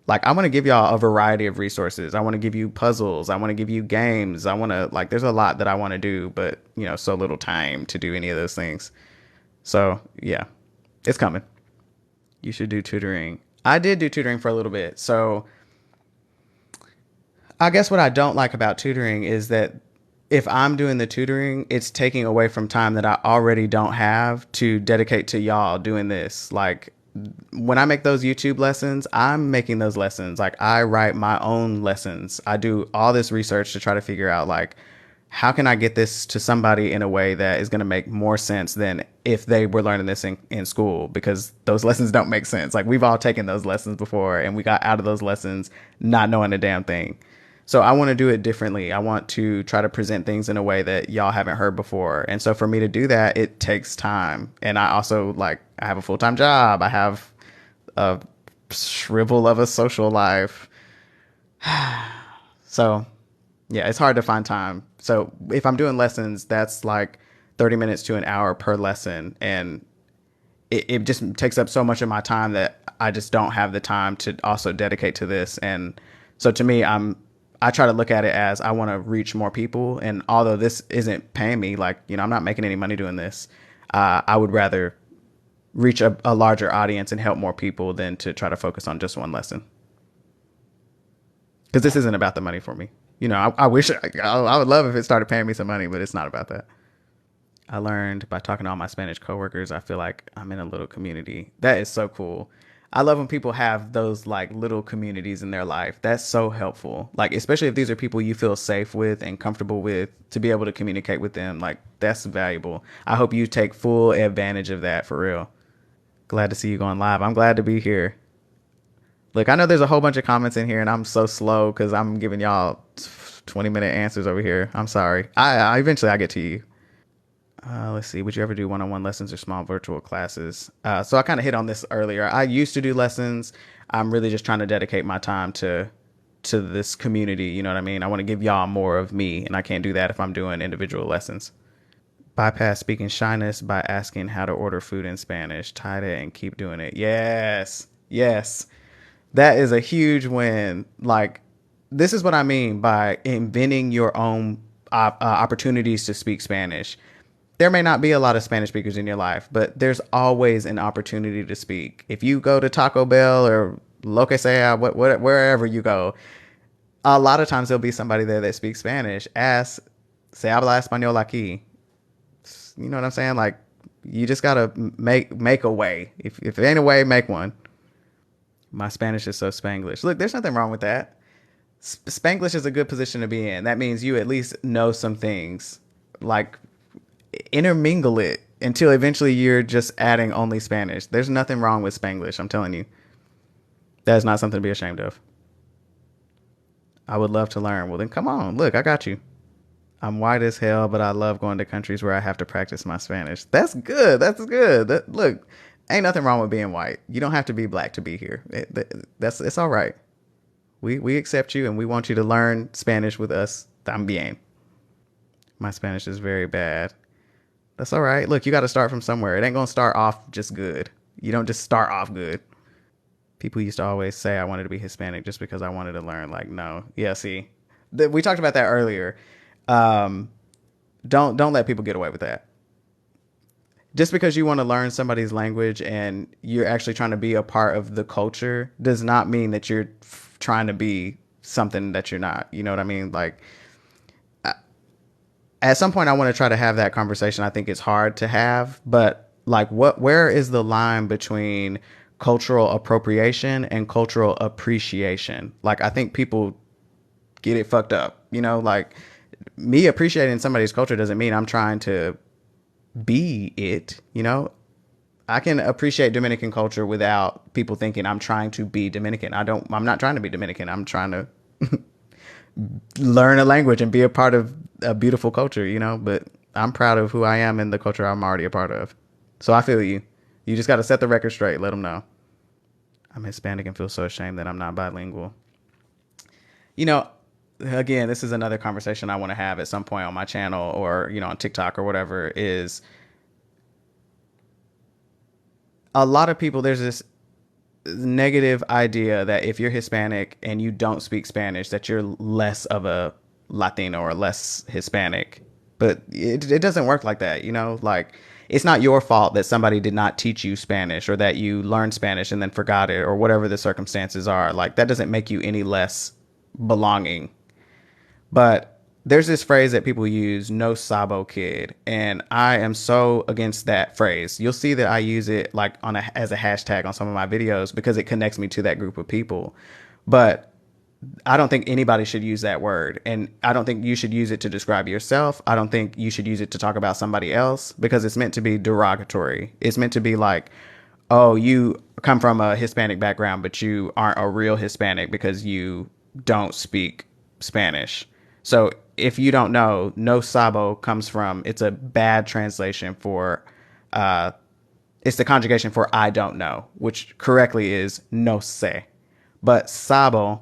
A: Like I want to give y'all a variety of resources. I want to give you puzzles. I want to give you games. I want to like. There's a lot that I want to do, but so little time to do any of those things. So yeah, it's coming. You should do tutoring. I did do tutoring for a little bit. So I guess what I don't like about tutoring is that if I'm doing the tutoring, it's taking away from time that I already don't have to dedicate to y'all doing this. Like when I make those YouTube lessons, I'm making those lessons. Like I write my own lessons. I do all this research to try to figure out like how can I get this to somebody in a way that is going to make more sense than if they were learning this in school, because those lessons don't make sense. Like we've all taken those lessons before and we got out of those lessons not knowing a damn thing. So I want to do it differently. I want to try to present things in a way that y'all haven't heard before. And so for me to do that, it takes time. And I also I have a full-time job. I have a shrivel of a social life. So yeah, it's hard to find time. So if I'm doing lessons, that's like 30 minutes to an hour per lesson. And it just takes up so much of my time that I just don't have the time to also dedicate to this. And so to me, I try to look at it as I want to reach more people. And although this isn't paying me, I'm not making any money doing this. I would rather reach a larger audience and help more people than to try to focus on just one lesson. Because this isn't about the money for me. I wish I would love if it started paying me some money, but it's not about that. I learned by talking to all my Spanish coworkers, I feel like I'm in a little community. That is so cool. I love when people have those like little communities in their life. That's so helpful. Like, especially if these are people you feel safe with and comfortable with, to be able to communicate with them. Like, that's valuable. I hope you take full advantage of that for real. Glad to see you going live. I'm glad to be here. Look, I know there's a whole bunch of comments in here and I'm so slow because I'm giving y'all 20-minute answers over here. I'm sorry. I eventually I get to you. Let's see. Would you ever do one-on-one lessons or small virtual classes? So I kind of hit on this earlier. I used to do lessons. I'm really just trying to dedicate my time to this community. You know what I mean? I want to give y'all more of me, and I can't do that if I'm doing individual lessons. Bypass speaking shyness by asking how to order food in Spanish. Try it and keep doing it. Yes. Yes. That is a huge win. Like, this is what I mean by inventing your own opportunities to speak Spanish. There may not be a lot of Spanish speakers in your life, but there's always an opportunity to speak. If you go to Taco Bell or lo que sea, wherever you go, a lot of times there'll be somebody there that speaks Spanish. Ask, se habla español aquí. You know what I'm saying? Like, you just gotta make a way. If it ain't a way, make one. My Spanish is so Spanglish. Look, there's nothing wrong with that. Spanglish is a good position to be in. That means you at least know some things. Like, intermingle it until eventually you're just adding only Spanish. There's nothing wrong with Spanglish, I'm telling you. That is not something to be ashamed of. I would love to learn. Well, then come on. Look, I got you. I'm white as hell, but I love going to countries where I have to practice my Spanish. That's good. That's good. Look, ain't nothing wrong with being white. You don't have to be black to be here. It's all right. We accept you and we want you to learn Spanish with us. También. My Spanish is very bad. That's all right. Look, you got to start from somewhere. It ain't going to start off just good. You don't just start off good. People used to always say I wanted to be Hispanic just because I wanted to learn. Like, no. Yeah, see. We talked about that earlier. Don't let people get away with that. Just because you want to learn somebody's language and you're actually trying to be a part of the culture does not mean that you're trying to be something that you're not. You know what I mean? Like, at some point I want to try to have that conversation. I think it's hard to have, but like where is the line between cultural appropriation and cultural appreciation? Like, I think people get it fucked up, like me appreciating somebody's culture doesn't mean I'm trying to be it, I can appreciate Dominican culture without people thinking I'm trying to be Dominican. I'm not trying to be Dominican. I'm trying to learn a language and be a part of a beautiful culture, you know, but I'm proud of who I am and the culture I'm already a part of. So I feel you. You just got to set the record straight. Let them know. I'm Hispanic and feel so ashamed that I'm not bilingual. You know, again, this is another conversation I want to have at some point on my channel or, you know, on TikTok or whatever is a lot of people, there's this negative idea that if you're Hispanic and you don't speak Spanish, that you're less of a Latino or less Hispanic. But it doesn't work like that, you know? Like, it's not your fault that somebody did not teach you Spanish or that you learned Spanish and then forgot it or whatever the circumstances are. Like, that doesn't make you any less belonging. But there's this phrase that people use, no sabo kid, and I am so against that phrase. You'll see that I use it like as a hashtag on some of my videos because it connects me to that group of people. But I don't think anybody should use that word, and I don't think you should use it to describe yourself. I don't think you should use it to talk about somebody else because it's meant to be derogatory. It's meant to be like, oh, you come from a Hispanic background, but you aren't a real Hispanic because you don't speak Spanish. So if you don't know, no sabo comes from, it's a bad translation for, it's the conjugation for I don't know, which correctly is no sé. But sabo,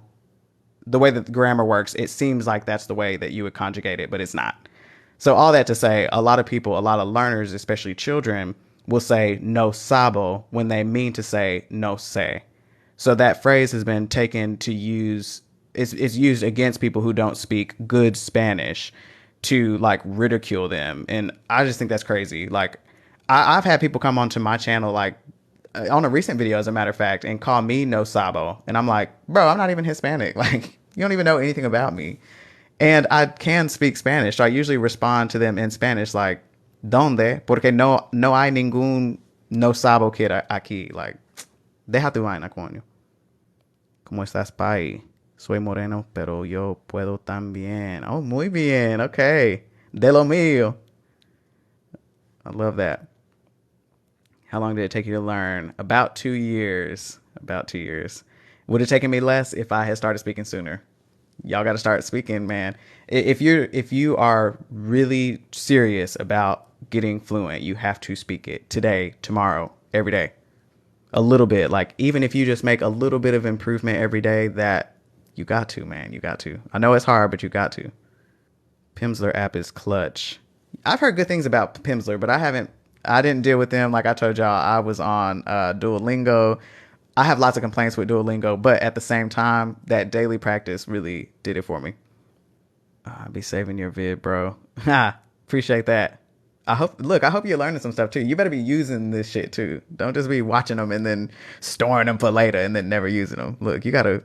A: the way that the grammar works, it seems like that's the way that you would conjugate it, but it's not. So all that to say, a lot of people, a lot of learners, especially children, will say no sabo when they mean to say no sé. So that phrase has been taken to use, is used against people who don't speak good Spanish to like ridicule them. And I just think that's crazy. Like I've had people come onto my channel, like on a recent video, as a matter of fact, and call me no sabo. And I'm like, bro, I'm not even Hispanic. Like you don't even know anything about me. And I can speak Spanish. So I usually respond to them in Spanish, like, ¿Dónde? Porque no hay ningún no sabo kid aquí. Like, deja tu vaina, coño. ¿Cómo estás, pai? Soy moreno, pero yo puedo también. Oh, muy bien. Okay. De lo mío. I love that. How long did it take you to learn? About 2 years. About 2 years. Would have taken me less if I had started speaking sooner. Y'all got to start speaking, man. If you are really serious about getting fluent, you have to speak it today, tomorrow, every day. A little bit. Like even if you just make a little bit of improvement every day, that you got to, man. You got to. I know it's hard, but you got to. Pimsleur app is clutch. I've heard good things about Pimsleur, but I didn't deal with them. Like I told y'all, I was on Duolingo. I have lots of complaints with Duolingo, but at the same time, that daily practice really did it for me. I'll be saving your vid, bro. Appreciate that. I hope you're learning some stuff too. You better be using this shit too. Don't just be watching them and then storing them for later and then never using them. Look, you got to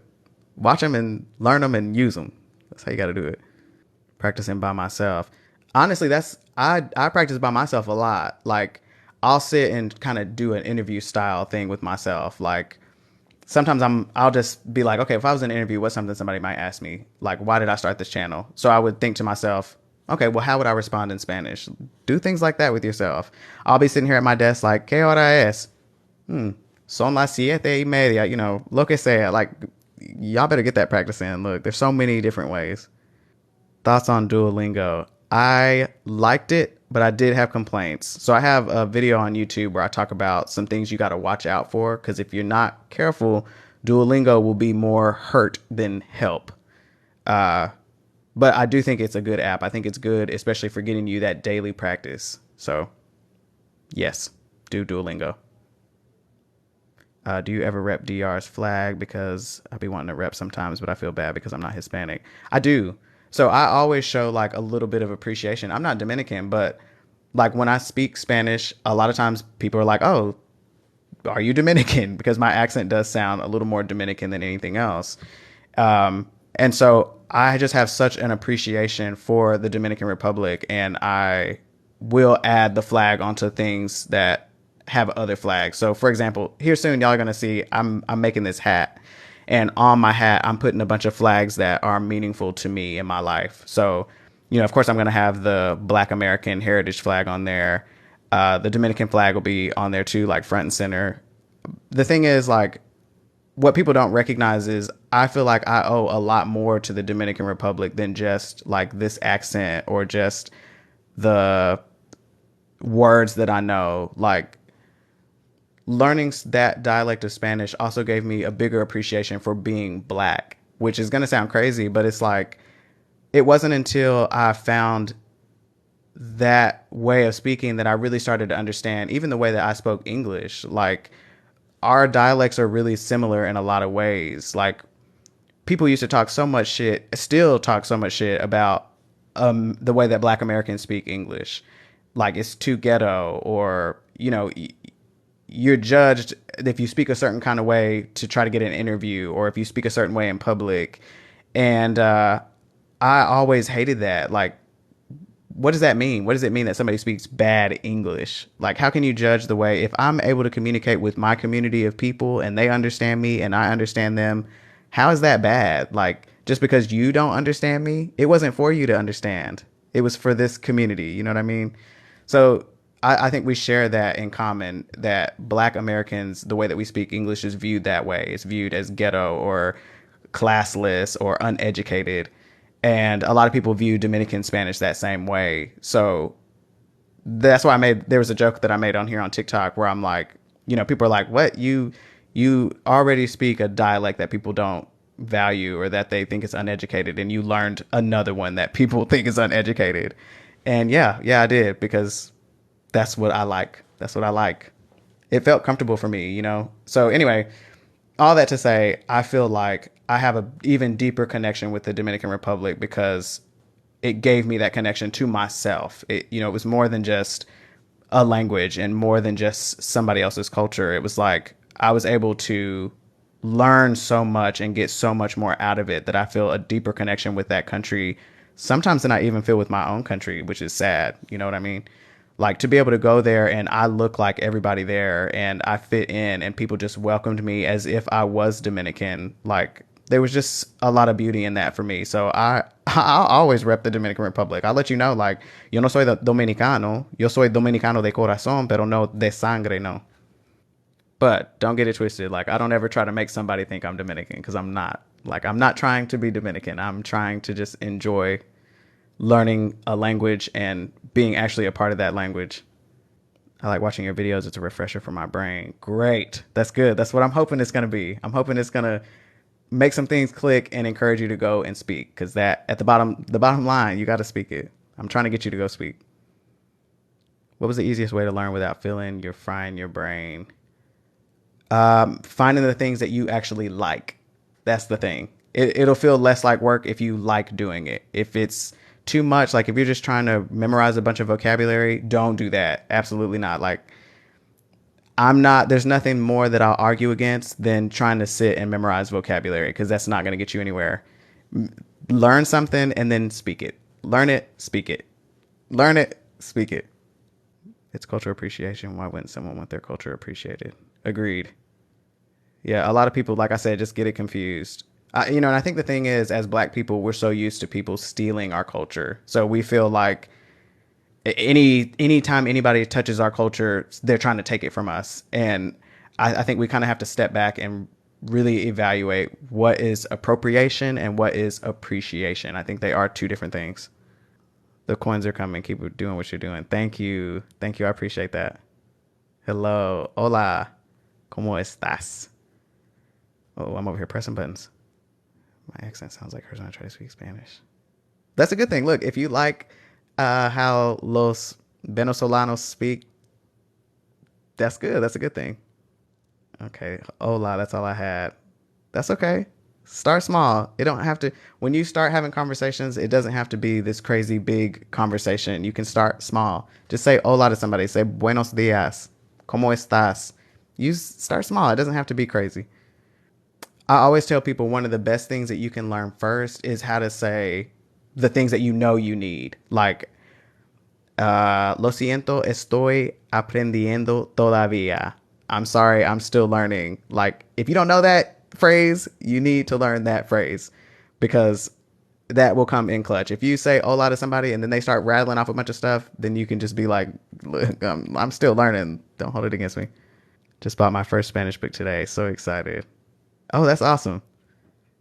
A: watch them and learn them and use them. That's how you got to do it. Practicing by myself. Honestly, I practice by myself a lot. Like I'll sit and kind of do an interview style thing with myself. Like sometimes I'll just be like, okay, if I was in an interview, what's something somebody might ask me? Like, why did I start this channel? So I would think to myself, okay, well, how would I respond in Spanish? Do things like that with yourself. I'll be sitting here at my desk like, ¿Qué hora es? Son las 7:30. You know, lo que sea. Like, y'all better get that practice in. Look, there's so many different ways. Thoughts on Duolingo. I liked it, but I did have complaints. So I have a video on YouTube where I talk about some things you got to watch out for. Because if you're not careful, Duolingo will be more hurt than help. But I do think it's a good app. I think it's good, especially for getting you that daily practice. So, yes, do Duolingo. Do you ever rep DR's flag? Because I be wanting to rep sometimes, but I feel bad because I'm not Hispanic. I do. So I always show like a little bit of appreciation. I'm not Dominican, but like when I speak Spanish, a lot of times people are like, oh, are you Dominican? Because my accent does sound a little more Dominican than anything else. And so I just have such an appreciation for the Dominican Republic, and I will add the flag onto things that have other flags. So for example, here soon, y'all are going to see I'm making this hat, and on my hat, I'm putting a bunch of flags that are meaningful to me in my life. So, you know, of course, I'm going to have the Black American Heritage flag on there. The Dominican flag will be on there too, like front and center. The thing is, like, what people don't recognize is I feel like I owe a lot more to the Dominican Republic than just like this accent or just the words that I know. Like, learning that dialect of Spanish also gave me a bigger appreciation for being black, which is going to sound crazy, but it's like it wasn't until I found that way of speaking that I really started to understand even the way that I spoke English. Like, our dialects are really similar in a lot of ways. Like, people used to talk so much shit, still talk so much shit about the way that Black Americans speak English. Like, it's too ghetto, or, you know, you're judged if you speak a certain kind of way to try to get an interview, or if you speak a certain way in public. And I always hated that. Like, what does that mean? What does it mean that somebody speaks bad English? Like, how can you judge the way, if I'm able to communicate with my community of people and they understand me and I understand them, how is that bad? Like, just because you don't understand me, it wasn't for you to understand. It was for this community. You know what I mean? So I think we share that in common, that Black Americans, the way that we speak English is viewed that way. It's viewed as ghetto or classless or uneducated. And a lot of people view Dominican Spanish that same way. So that's why there was a joke that I made on here on TikTok where I'm like, you know, people are like, what? You already speak a dialect that people don't value or that they think is uneducated, and you learned another one that people think is uneducated. And yeah, I did, because that's what I like. That's what I like. It felt comfortable for me, you know? So anyway, all that to say, I feel like I have a even deeper connection with the Dominican Republic because it gave me that connection to myself. It was more than just a language and more than just somebody else's culture. It was like I was able to learn so much and get so much more out of it that I feel a deeper connection with that country sometimes than I even feel with my own country, which is sad. You know what I mean? Like, to be able to go there and I look like everybody there and I fit in and people just welcomed me as if I was Dominican. Like, there was just a lot of beauty in that for me. So I'll always rep the Dominican Republic. I'll let you know, like, yo no soy dominicano. Yo soy dominicano de corazón, pero no de sangre, no. But don't get it twisted. Like, I don't ever try to make somebody think I'm Dominican, because I'm not. Like, I'm not trying to be Dominican. I'm trying to just enjoy learning a language and being actually a part of that language. I like watching your videos. It's a refresher for my brain. Great. That's good. That's what I'm hoping it's going to be. I'm hoping it's going to make some things click and encourage you to go and speak, because that at the bottom line, you got to speak it. I'm trying to get you to go speak. What was the easiest way to learn without feeling you're frying your brain? Finding the things that you actually like. That's the thing. It'll feel less like work if you like doing it. If it's too much, like if you're just trying to memorize a bunch of vocabulary, don't do that. Absolutely not. Like, there's nothing more that I'll argue against than trying to sit and memorize vocabulary, because that's not going to get you anywhere. Learn something and then speak it. Learn it, speak it. Learn it, speak it. It's cultural appreciation. Why wouldn't someone want their culture appreciated? Agreed. Yeah, a lot of people, like I said, just get it confused. And I think the thing is, as Black people, we're so used to people stealing our culture. So we feel like anytime anybody touches our culture, they're trying to take it from us. And I think we kind of have to step back and really evaluate what is appropriation and what is appreciation. I think they are two different things. The coins are coming. Keep doing what you're doing. Thank you. Thank you. I appreciate that. Hello. Hola. ¿Cómo estás? Oh, I'm over here pressing buttons. My accent sounds like hers when I try to speak Spanish. That's a good thing. Look, if you like how los Venezolanos speak, that's good. That's a good thing. Okay. Hola. That's all I had. That's okay. Start small. It don't have to, when you start having conversations, it doesn't have to be this crazy big conversation. You can start small. Just say hola to somebody. Say buenos dias. ¿Cómo estás? You start small. It doesn't have to be crazy. I always tell people one of the best things that you can learn first is how to say the things that you know you need. Like, lo siento, estoy aprendiendo todavía. I'm sorry, I'm still learning. Like, if you don't know that phrase, you need to learn that phrase, because that will come in clutch. If you say hola to somebody and then they start rattling off a bunch of stuff, then you can just be like, Look, I'm still learning. Don't hold it against me. Just bought my first Spanish book today. So excited. Oh, that's awesome.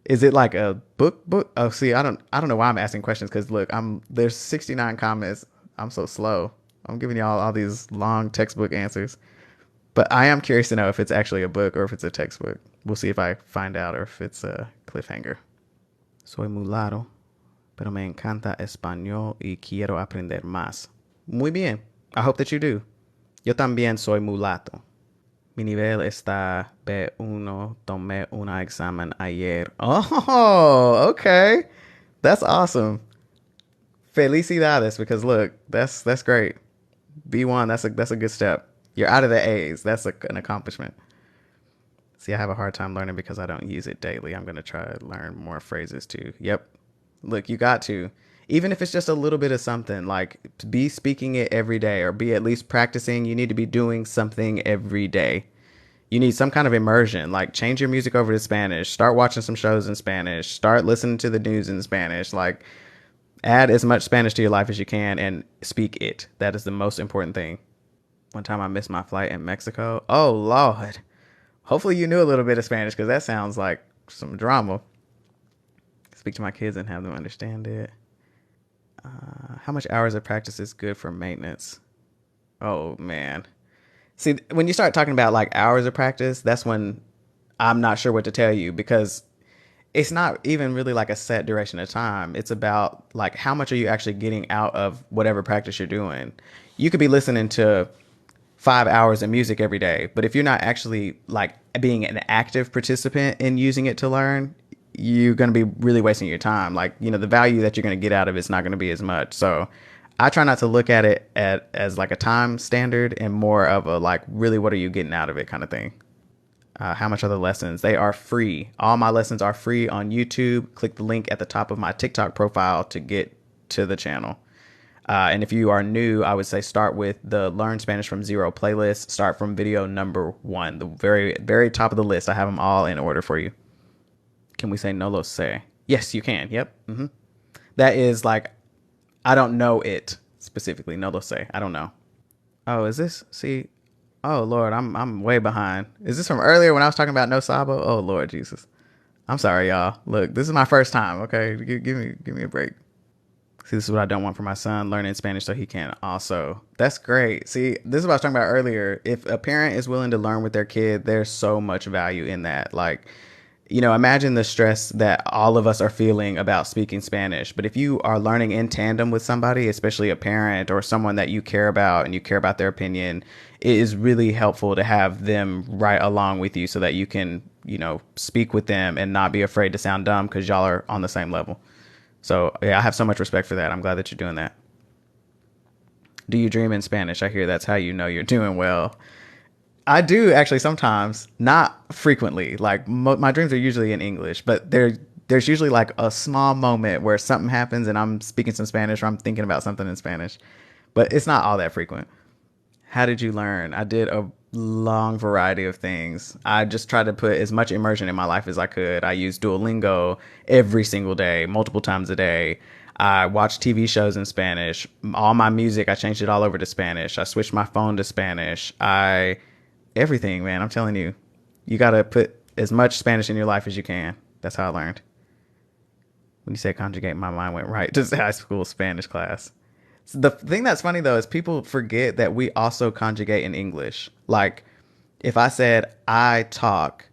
A: Is it like a book? Oh, see, I don't know why I'm asking questions because look, there's 69 comments. I'm so slow. I'm giving y'all all these long textbook answers. But I am curious to know if it's actually a book or if it's a textbook. We'll see if I find out or if it's a cliffhanger. Soy mulatto, pero me encanta español y quiero aprender más. Muy bien. I hope that you do. Yo también soy mulato. Mi nivel está B1. Tomé un examen ayer. Oh, okay. That's awesome. Felicidades, because look, that's great. B1, that's a good step. You're out of the A's. That's an accomplishment. See, I have a hard time learning because I don't use it daily. I'm going to try to learn more phrases too. Yep. Look, you got to. Even if it's just a little bit of something, like be speaking it every day or be at least practicing, you need to be doing something every day. You need some kind of immersion, like change your music over to Spanish, start watching some shows in Spanish, start listening to the news in Spanish, like add as much Spanish to your life as you can and speak it. That is the most important thing. One time I missed my flight in Mexico. Oh, Lord. Hopefully you knew a little bit of Spanish because that sounds like some drama. Speak to my kids and have them understand it. How much hours of practice is good for maintenance? Oh, man. See, when you start talking about like hours of practice, that's when I'm not sure what to tell you because it's not even really like a set duration of time. It's about like how much are you actually getting out of whatever practice you're doing. You could be listening to 5 hours of music every day, but if you're not actually like being an active participant in using it to learn, you're going to be really wasting your time. Like, the value that you're going to get out of it's not going to be as much. So I try not to look at it as like a time standard and more of a like, really, what are you getting out of it kind of thing. How much are the lessons? They are free. All my lessons are free on YouTube. Click the link at the top of my TikTok profile to get to the channel. And if you are new, I would say start with the Learn Spanish from Zero playlist. Start from video number 1, the very, very top of the list. I have them all in order for you. Can we say no lo sé? Yes, you can. Yep. That is like, I don't know it specifically. No lo sé. I don't know. Oh, is this? See, oh Lord, I'm way behind. Is this from earlier when I was talking about no sabo? Oh Lord Jesus. I'm sorry, y'all. Look, this is my first time. Okay, give me a break. See, this is what I don't want for my son, learning Spanish so he can also. That's great. See, this is what I was talking about earlier. If a parent is willing to learn with their kid, there's so much value in that. Like, imagine the stress that all of us are feeling about speaking Spanish. But if you are learning in tandem with somebody, especially a parent or someone that you care about and you care about their opinion, it is really helpful to have them right along with you so that you can, speak with them and not be afraid to sound dumb because y'all are on the same level. So, yeah, I have so much respect for that. I'm glad that you're doing that. Do you dream in Spanish? I hear that's how you know you're doing well. I do actually sometimes, not frequently. Like my dreams are usually in English, but there's usually like a small moment where something happens and I'm speaking some Spanish or I'm thinking about something in Spanish, but it's not all that frequent. How did you learn? I did a long variety of things. I just tried to put as much immersion in my life as I could. I used Duolingo every single day, multiple times a day. I watched TV shows in Spanish. All my music, I changed it all over to Spanish. I switched my phone to Spanish. Everything, man. I'm telling you, you got to put as much Spanish in your life as you can. That's how I learned. When you said conjugate, my mind went right to high school Spanish class. So the thing that's funny though is people forget that we also conjugate in English. Like if I said I talk,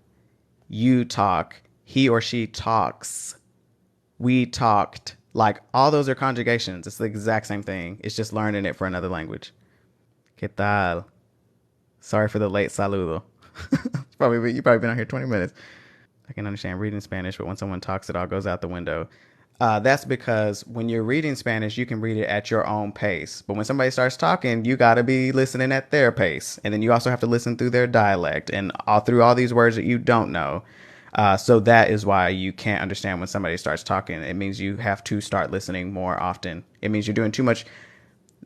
A: you talk, he or she talks, we talked, like all those are conjugations. It's the exact same thing. It's just learning it for another language. ¿Qué tal? Sorry for the late saludo. You've probably been out here 20 minutes. I can understand reading Spanish, but when someone talks, it all goes out the window. That's because when you're reading Spanish, you can read it at your own pace. But when somebody starts talking, you got to be listening at their pace. And then you also have to listen through their dialect and through all these words that you don't know. So that is why you can't understand when somebody starts talking. It means you have to start listening more often. It means you're doing too much.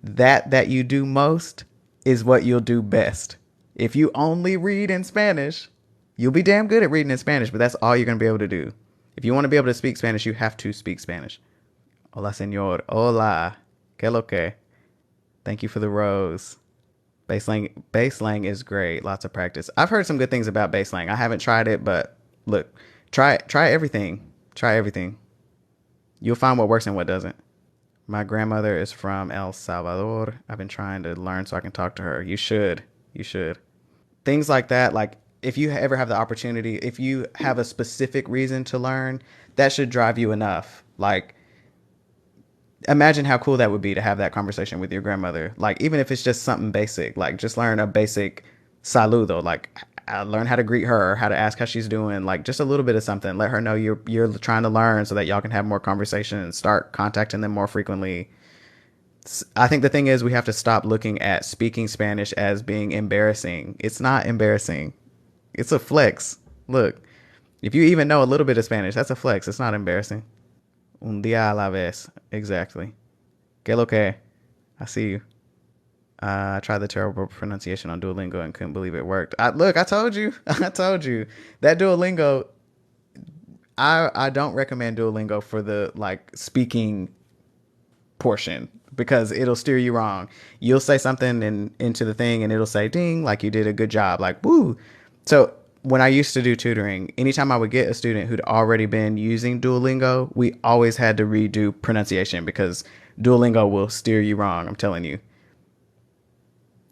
A: That you do most is what you'll do best. If you only read in Spanish, you'll be damn good at reading in Spanish, but that's all you're going to be able to do. If you want to be able to speak Spanish, you have to speak Spanish. Hola, señor. Hola. ¿Qué lo que? Thank you for the rose. Baselang is great. Lots of practice. I've heard some good things about Baselang. I haven't tried it, but look, try everything. Try everything. You'll find what works and what doesn't. My grandmother is from El Salvador. I've been trying to learn so I can talk to her. You should. You should. Things like that, like if you ever have the opportunity, if you have a specific reason to learn, that should drive you enough. Like imagine how cool that would be to have that conversation with your grandmother. Like even if it's just something basic, like just learn a basic saludo, like learn how to greet her, how to ask how she's doing, like just a little bit of something. Let her know you're trying to learn so that y'all can have more conversation and start contacting them more frequently. I think the thing is we have to stop looking at speaking Spanish as being embarrassing. It's not embarrassing. It's a flex. Look, if you even know a little bit of Spanish, that's a flex. It's not embarrassing. Un día a la vez. Exactly. Que lo que? I see you. I tried the terrible pronunciation on Duolingo and couldn't believe it worked. Look, I told you. I told you. That Duolingo, I don't recommend Duolingo for the like speaking portion because it'll steer you wrong. You'll say something into the thing and it'll say ding, like you did a good job, like woo. So when I used to do tutoring, anytime I would get a student who'd already been using Duolingo, we always had to redo pronunciation because Duolingo will steer you wrong. I'm telling you.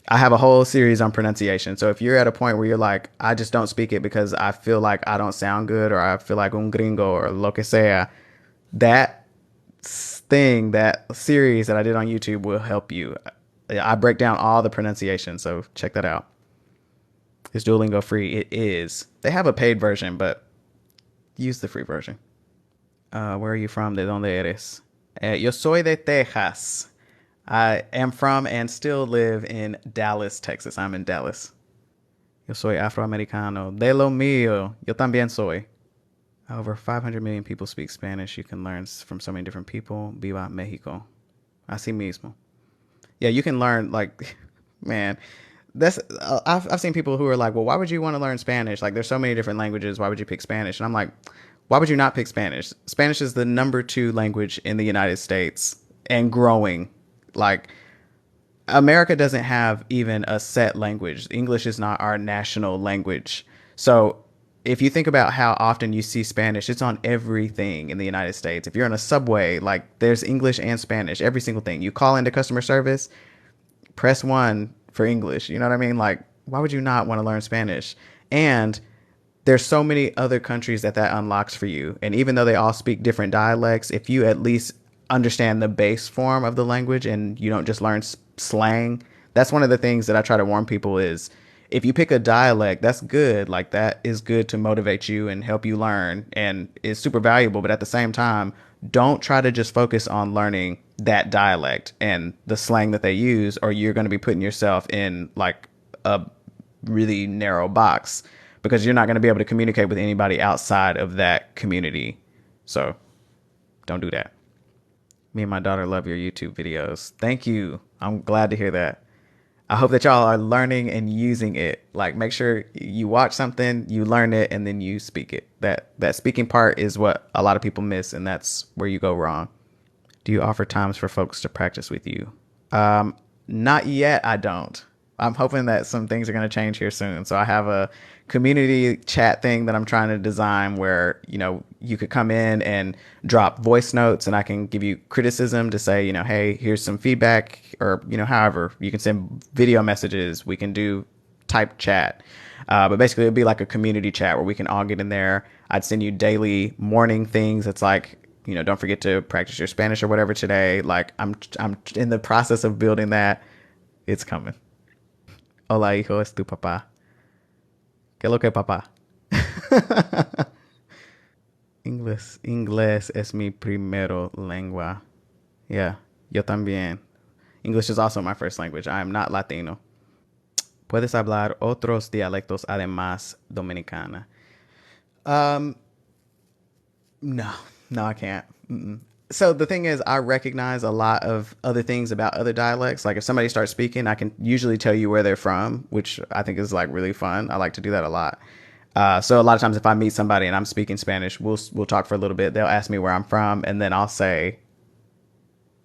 A: I have a whole series on pronunciation. So if you're at a point where you're like, I just don't speak it because I feel like I don't sound good or I feel like un gringo or lo que sea, that that series that I did on YouTube will help you. I break down all the pronunciation. So check that out. Is Duolingo free? It is. They have a paid version, but use the free version. Where are you from? ¿De dónde eres? Yo soy de Texas. I am from and still live in Dallas, Texas. I'm in Dallas. Yo soy afroamericano. De lo mío. Yo también soy. Over 500 million people speak Spanish. You can learn from so many different people. Viva Mexico. Así mismo. Yeah, you can learn like, man, that's I've seen people who are like, well, why would you want to learn Spanish? Like, there's so many different languages. Why would you pick Spanish? And I'm like, why would you not pick Spanish? Spanish is the number 2 language in the United States and growing. Like, America doesn't have even a set language. English is not our national language. So if you think about how often you see Spanish, it's on everything in the United States. If you're in a subway, like there's English and Spanish, every single thing. You call into customer service, press 1 for English. You know what I mean? Like, why would you not want to learn Spanish? And there's so many other countries that unlocks for you. And even though they all speak different dialects, if you at least understand the base form of the language and you don't just learn slang, that's one of the things that I try to warn people is if you pick a dialect, that's good. Like that is good to motivate you and help you learn and is super valuable. But at the same time, don't try to just focus on learning that dialect and the slang that they use, or you're going to be putting yourself in like a really narrow box because you're not going to be able to communicate with anybody outside of that community. So don't do that. Me and my daughter love your YouTube videos. Thank you. I'm glad to hear that. I hope that y'all are learning and using it. Like, make sure you watch something, you learn it, and then you speak it. That speaking part is what a lot of people miss, and that's where you go wrong. Do you offer times for folks to practice with you? Not yet. I don't. I'm hoping that some things are going to change here soon. So I have a community chat thing that I'm trying to design where, you know, you could come in and drop voice notes and I can give you criticism to say, you know, hey, here's some feedback, or, you know, however you can send video messages. We can do type chat. But basically it'd be like a community chat where we can all get in there. I'd send you daily morning things. It's like, you know, don't forget to practice your Spanish or whatever today. Like I'm in the process of building that. It's coming. Hola, hijo, es tu papá. ¿Qué lo que papá? Inglés es mi primero lengua. Yeah, yo también. English is also my first language. I am not Latino. ¿Puedes hablar otros dialectos además dominicana? No, I can't. Mm-mm. So the thing is, I recognize a lot of other things about other dialects. Like if somebody starts speaking, I can usually tell you where they're from, which I think is like really fun. I like to do that a lot. So a lot of times if I meet somebody and I'm speaking Spanish, we'll talk for a little bit. They'll ask me where I'm from, and then I'll say,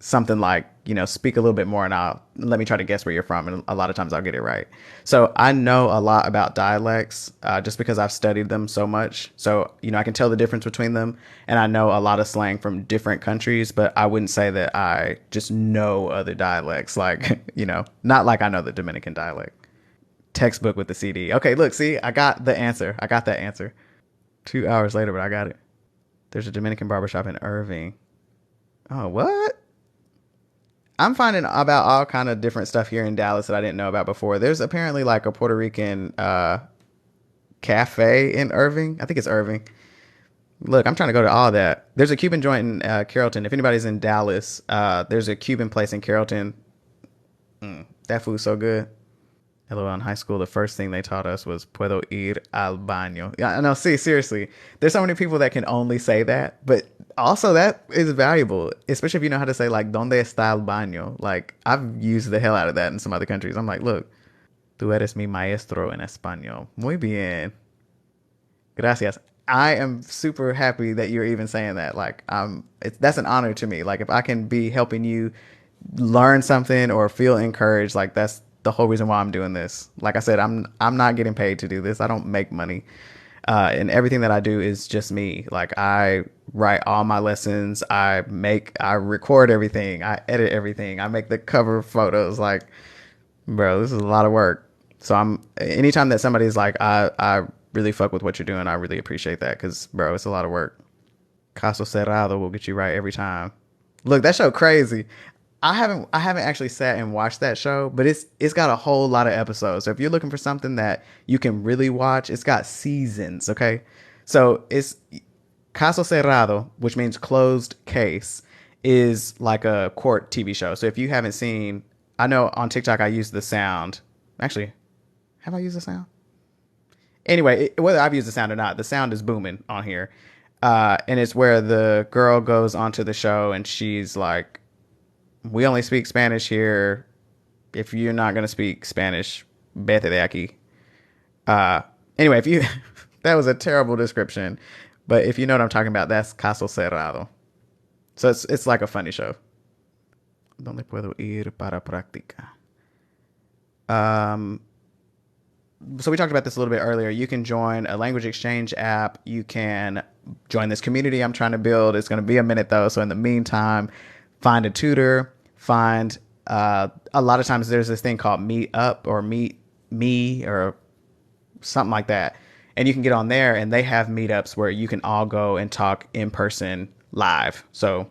A: something like, speak a little bit more and I'll let me try to guess where you're from. And a lot of times I'll get it right. So I know a lot about dialects just because I've studied them so much. So, I can tell the difference between them. And I know a lot of slang from different countries, but I wouldn't say that I just know other dialects. Like, not like I know the Dominican dialect. Textbook with the CD. Okay, look, see, I got the answer. I got that answer. 2 hours later, but I got it. There's a Dominican barbershop in Irving. Oh, what? I'm finding about all kind of different stuff here in Dallas that I didn't know about before. There's apparently like a Puerto Rican cafe in Irving. I think it's Irving. Look, I'm trying to go to all that. There's a Cuban joint in Carrollton. If anybody's in Dallas, there's a Cuban place in Carrollton. That food's so good. Hello, in high school, the first thing they taught us was "puedo ir al baño." Yeah, no, see, seriously, there's so many people that can only say that, but also that is valuable, especially if you know how to say like "donde está el baño." Like I've used the hell out of that in some other countries. I'm like, look, tú eres mi maestro en español. Muy bien, gracias. I am super happy that you're even saying that. Like, that's an honor to me. Like, if I can be helping you learn something or feel encouraged, like that's the whole reason why I'm doing this. Like I said, I'm not getting paid to do this. I don't make money. And everything that I do is just me. Like I write all my lessons. I record everything. I edit everything. I make the cover photos. Like, bro, this is a lot of work. So anytime that somebody's like, I really fuck with what you're doing, I really appreciate that. Cause bro, it's a lot of work. Caso Cerrado will get you right every time. Look, that show crazy. I haven't actually sat and watched that show, but it's got a whole lot of episodes. So if you're looking for something that you can really watch, it's got seasons, okay? So it's Caso Cerrado, which means closed case, is like a court TV show. So if you haven't seen, I know on TikTok I use the sound. Actually, have I used the sound? Anyway, whether I've used the sound or not, the sound is booming on here. And it's where the girl goes onto the show and she's like, we only speak Spanish here. If you're not going to speak Spanish, vete de aquí. Anyway, if you, that was a terrible description, but if you know what I'm talking about, that's Caso Cerrado. So it's like a funny show. ¿Dónde puedo ir para práctica? So we talked about this a little bit earlier. You can join a language exchange app. You can join this community I'm trying to build. It's going to be a minute though. So in the meantime, find a tutor, find a lot of times there's this thing called Meet Up or Meet Me or something like that. And you can get on there and they have meetups where you can all go and talk in person live. So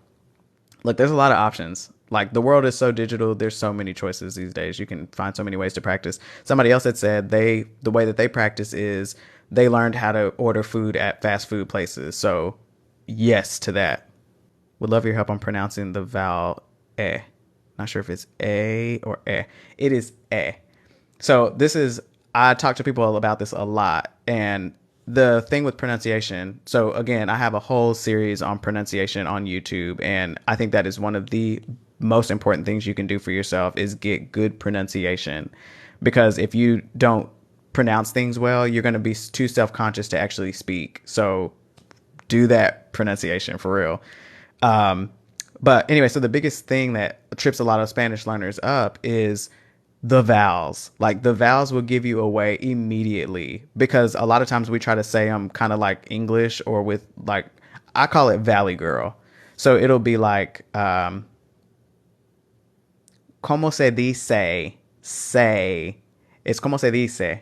A: look, there's a lot of options. Like the world is so digital. There's so many choices these days. You can find so many ways to practice. Somebody else had said the way that they practice is they learned how to order food at fast food places. So yes to that. Would love your help on pronouncing the vowel eh. Not sure if it's a or eh. It is eh. So I talk to people about this a lot. And the thing with pronunciation, so again, I have a whole series on pronunciation on YouTube. And I think that is one of the most important things you can do for yourself is get good pronunciation. Because if you don't pronounce things well, you're going to be too self-conscious to actually speak. So do that pronunciation for real. But anyway, so the biggest thing that trips a lot of Spanish learners up is the vowels. Like the vowels will give you away immediately because a lot of times we try to say them kind of like English or with like, I call it Valley Girl. So it'll be like, como se dice, say. It's como se dice,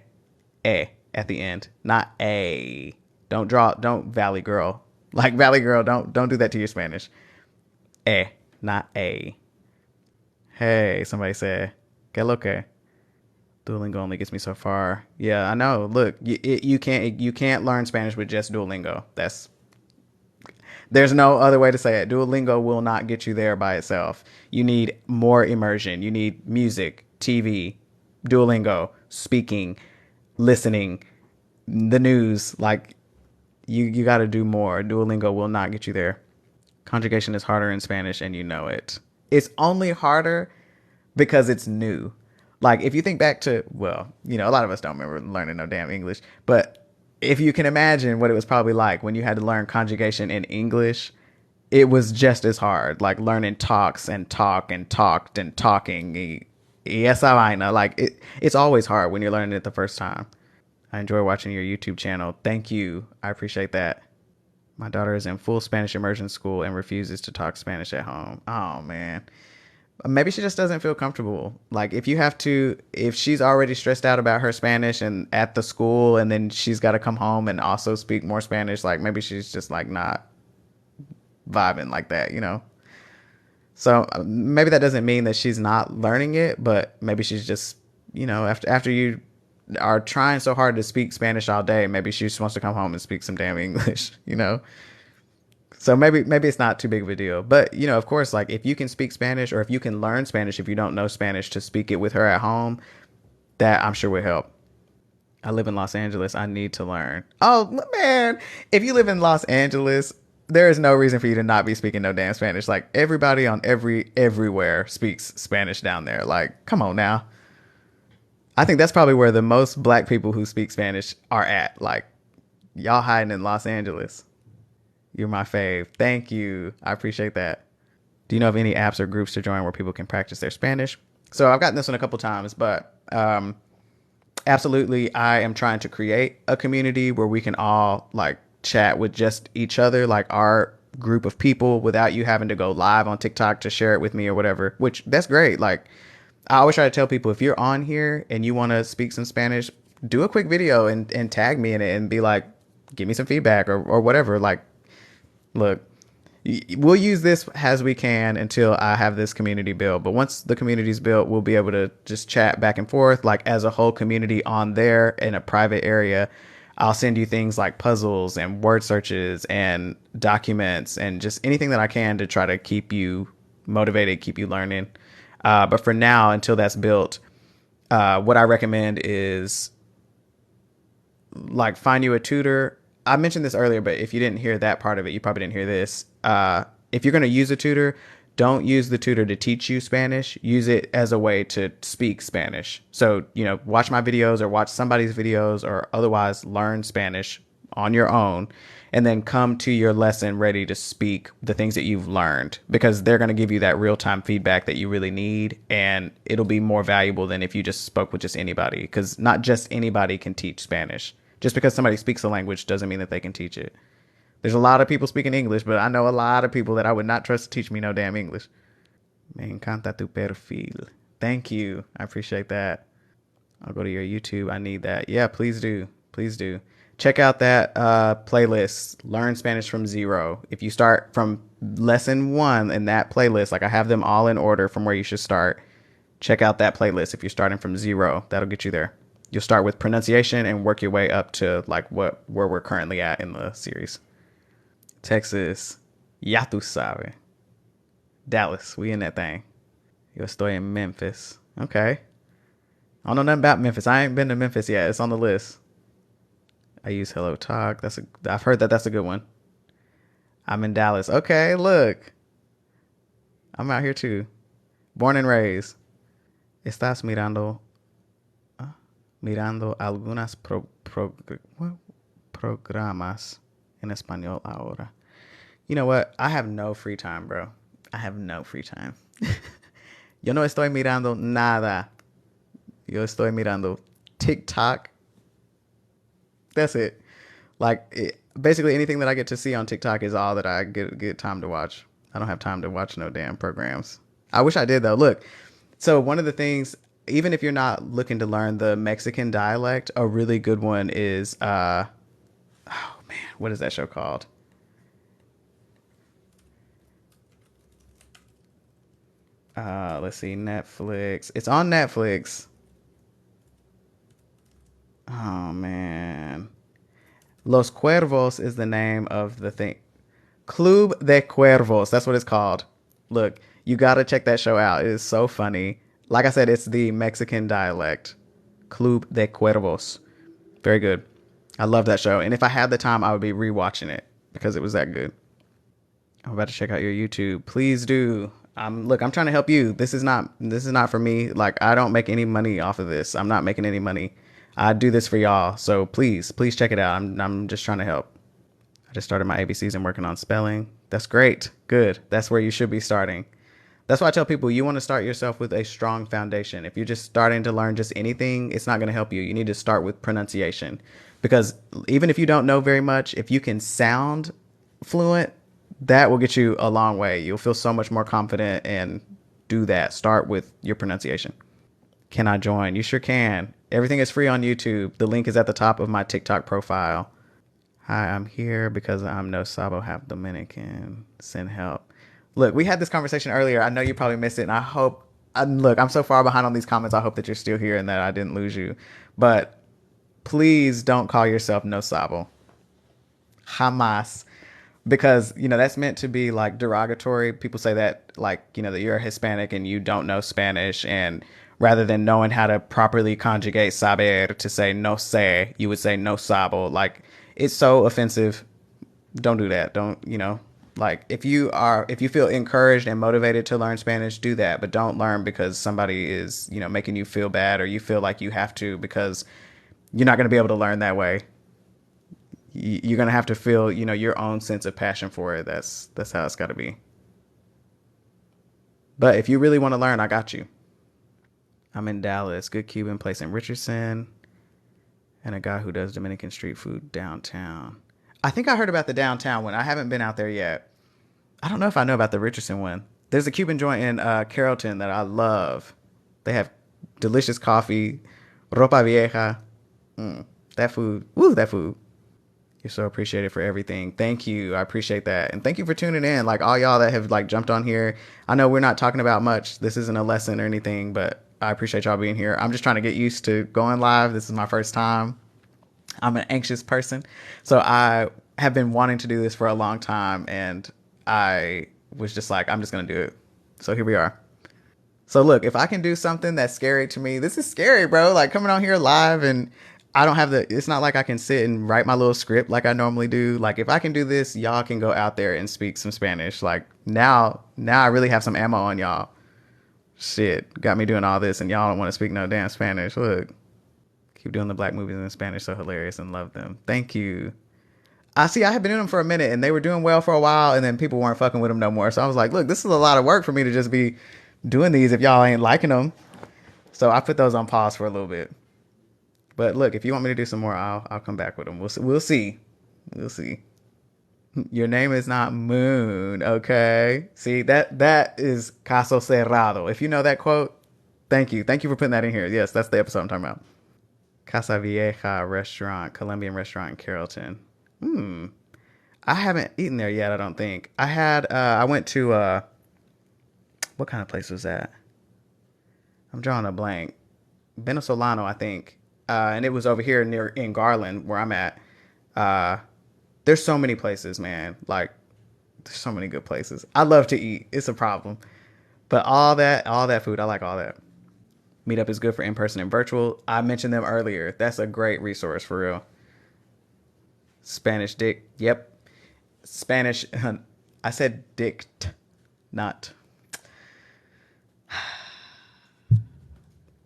A: at the end, not a. Don't Valley Girl. Like Valley Girl, don't do that to your Spanish. Not a. Hey, somebody said, que lo que? Duolingo only gets me so far. Yeah, I know. Look, you can't learn Spanish with just Duolingo. There's no other way to say it. Duolingo will not get you there by itself. You need more immersion. You need music, TV, Duolingo, speaking, listening, the news. Like you got to do more. Duolingo will not get you there. Conjugation is harder in Spanish and you know it. It's only harder because it's new. Like if you think back to, well, a lot of us don't remember learning no damn English, but if you can imagine what it was probably like when you had to learn conjugation in English, it was just as hard, like learning talks and talk and talked and talking. Yes, I know. Like it's always hard when you're learning it the first time. I enjoy watching your YouTube channel. Thank you. I appreciate that. My daughter is in full Spanish immersion school and refuses to talk Spanish at home. Oh man. Maybe she just doesn't feel comfortable. Like if she's already stressed out about her Spanish and at the school and then she's got to come home and also speak more Spanish, like maybe she's just like not vibing like that. So maybe that doesn't mean that she's not learning it, but maybe she's just, after you are trying so hard to speak Spanish all day, maybe she just wants to come home and speak some damn English. So maybe it's not too big of a deal. But, of course, like if you can speak Spanish or if you can learn Spanish if you don't know Spanish to speak it with her at home, that I'm sure would help. I live in Los Angeles. I need to learn. Oh, man. If you live in Los Angeles, there is no reason for you to not be speaking no damn Spanish. Like everybody on everywhere speaks Spanish down there. Like, come on now. I think that's probably where the most black people who speak Spanish are at. Like, y'all hiding in Los Angeles. You're my fave. Thank you. I appreciate that. Do you know of any apps or groups to join where people can practice their Spanish? So I've gotten this one a couple times, but absolutely, I am trying to create a community where we can all like chat with just each other, like our group of people, without you having to go live on TikTok to share it with me or whatever, which that's great. Like I always try to tell people, if you're on here and you want to speak some Spanish, do a quick video and tag me in it and be like, give me some feedback or whatever. Like, look, we'll use this as we can until I have this community built. But once the community's built, we'll be able to just chat back and forth, like as a whole community on there in a private area. I'll send you things like puzzles and word searches and documents and just anything that I can to try to keep you motivated, keep you learning. But for now, until that's built, what I recommend is like find you a tutor. I mentioned this earlier, but if you didn't hear that part of it, you probably didn't hear this. If you're going to use a tutor, don't use the tutor to teach you Spanish. Use it as a way to speak Spanish. So, watch my videos or watch somebody's videos or otherwise learn Spanish on your own and then come to your lesson ready to speak the things that you've learned, because they're going to give you that real-time feedback that you really need, and it'll be more valuable than if you just spoke with just anybody, because not just anybody can teach Spanish. Just because somebody speaks a language doesn't mean that they can teach it. There's a lot of people speaking English, but I know a lot of people that I would not trust to teach me no damn English. Me encanta tu perfil. Thank you. I appreciate that. I'll go to your YouTube. I need that. Yeah, please do. Please do. Check out that playlist, Learn Spanish from Zero. If you start from lesson 1 in that playlist, like I have them all in order from where you should start. Check out that playlist if you're starting from 0. That'll get you there. You'll start with pronunciation and work your way up to like where we're currently at in the series. Texas, ya tu sabe. Dallas, we in that thing. Yo estoy en Memphis. Okay. I don't know nothing about Memphis. I ain't been to Memphis yet. It's on the list. I use Hello Talk. I've heard that's a good one. I'm in Dallas. Okay, look. I'm out here too. Born and raised. Estás mirando algunas programas en español ahora. You know what? I have no free time, bro. I have no free time. Yo no estoy mirando nada. Yo estoy mirando TikTok. That's it. Like, basically anything that I get to see on TikTok is all that I get time to watch. I don't have time to watch no damn programs. I wish I did, though. Look, so one of the things, even if you're not looking to learn the Mexican dialect, a really good one is, oh man, what is that show called? Let's see, Netflix. It's on Netflix. Oh man. Los Cuervos is the name of the thing. Club de Cuervos. That's what it's called. Look, you got to check that show out. It is so funny. Like I said, it's the Mexican dialect. Club de Cuervos. Very good. I love that show. And if I had the time, I would be rewatching it because it was that good. I'm about to check out your YouTube. Please do. Look, I'm trying to help you. This is not for me. Like, I don't make any money off of this. I'm not making any money. I do this for y'all. So please check it out. I'm just trying to help. I just started my ABCs and working on spelling. That's great. Good. That's where you should be starting. That's why I tell people you want to start yourself with a strong foundation. If you're just starting to learn just anything, it's not going to help you. You need to start with pronunciation because even if you don't know very much, if you can sound fluent, that will get you a long way. You'll feel so much more confident and do that. Start with your pronunciation. Can I join? You sure can. Everything is free on YouTube. The link is at the top of my TikTok profile. Hi, I'm here because I'm no Sabo, half Dominican. Send help. Look, we had this conversation earlier. I know you probably missed it, and I hope. Look, I'm so far behind on these comments. I hope that you're still here and that I didn't lose you. But please don't call yourself no Sabo. Hamas. Because, that's meant to be like derogatory. People say that like, that you're a Hispanic and you don't know Spanish. And rather than knowing how to properly conjugate saber to say no sé, you would say no sabo. Like, it's so offensive. Don't do that. Don't, like if you feel encouraged and motivated to learn Spanish, do that. But don't learn because somebody is, making you feel bad or you feel like you have to, because you're not going to be able to learn that way. You're going to have to feel, your own sense of passion for it. That's how it's got to be. But if you really want to learn, I got you. I'm in Dallas. Good Cuban place in Richardson. And a guy who does Dominican street food downtown. I think I heard about the downtown one. I haven't been out there yet. I don't know if I know about the Richardson one. There's a Cuban joint in Carrollton that I love. They have delicious coffee. Ropa vieja. That food. Woo, that food. You're so appreciated for everything. Thank you. I appreciate that. And thank you for tuning in. Like all y'all that have like jumped on here. I know we're not talking about much. This isn't a lesson or anything, but I appreciate y'all being here. I'm just trying to get used to going live. This is my first time. I'm an anxious person. So I have been wanting to do this for a long time. And I was just like, I'm just going to do it. So here we are. So look, if I can do something that's scary to me, this is scary, bro. Like coming on here live and I don't have it's not like I can sit and write my little script like I normally do. Like if I can do this, y'all can go out there and speak some Spanish. Like now I really have some ammo on y'all. Shit, got me doing all this and y'all don't want to speak no damn Spanish. Look, keep doing the black movies in Spanish, so hilarious and love them. Thank you. I have been doing them for a minute and they were doing well for a while and then people weren't fucking with them no more. So I was like, look, this is a lot of work for me to just be doing these if y'all ain't liking them. So I put those on pause for a little bit. But look, if you want me to do some more, I'll come back with them. We'll see. Your name is not Moon, okay? See, that is Caso Cerrado. If you know that quote, thank you. Thank you for putting that in here. Yes, that's the episode I'm talking about. Casa Vieja restaurant, Colombian restaurant in Carrollton. I haven't eaten there yet, I don't think. I went to, what kind of place was that? I'm drawing a blank. Venezolano, I think. And it was over here in Garland where I'm at. There's so many places, man. Like there's so many good places. I love to eat. It's a problem. But all that food, I like all that. Meetup is good for in-person and virtual. I mentioned them earlier. That's a great resource for real. Spanish dick. Yep. Spanish. I said dict, not.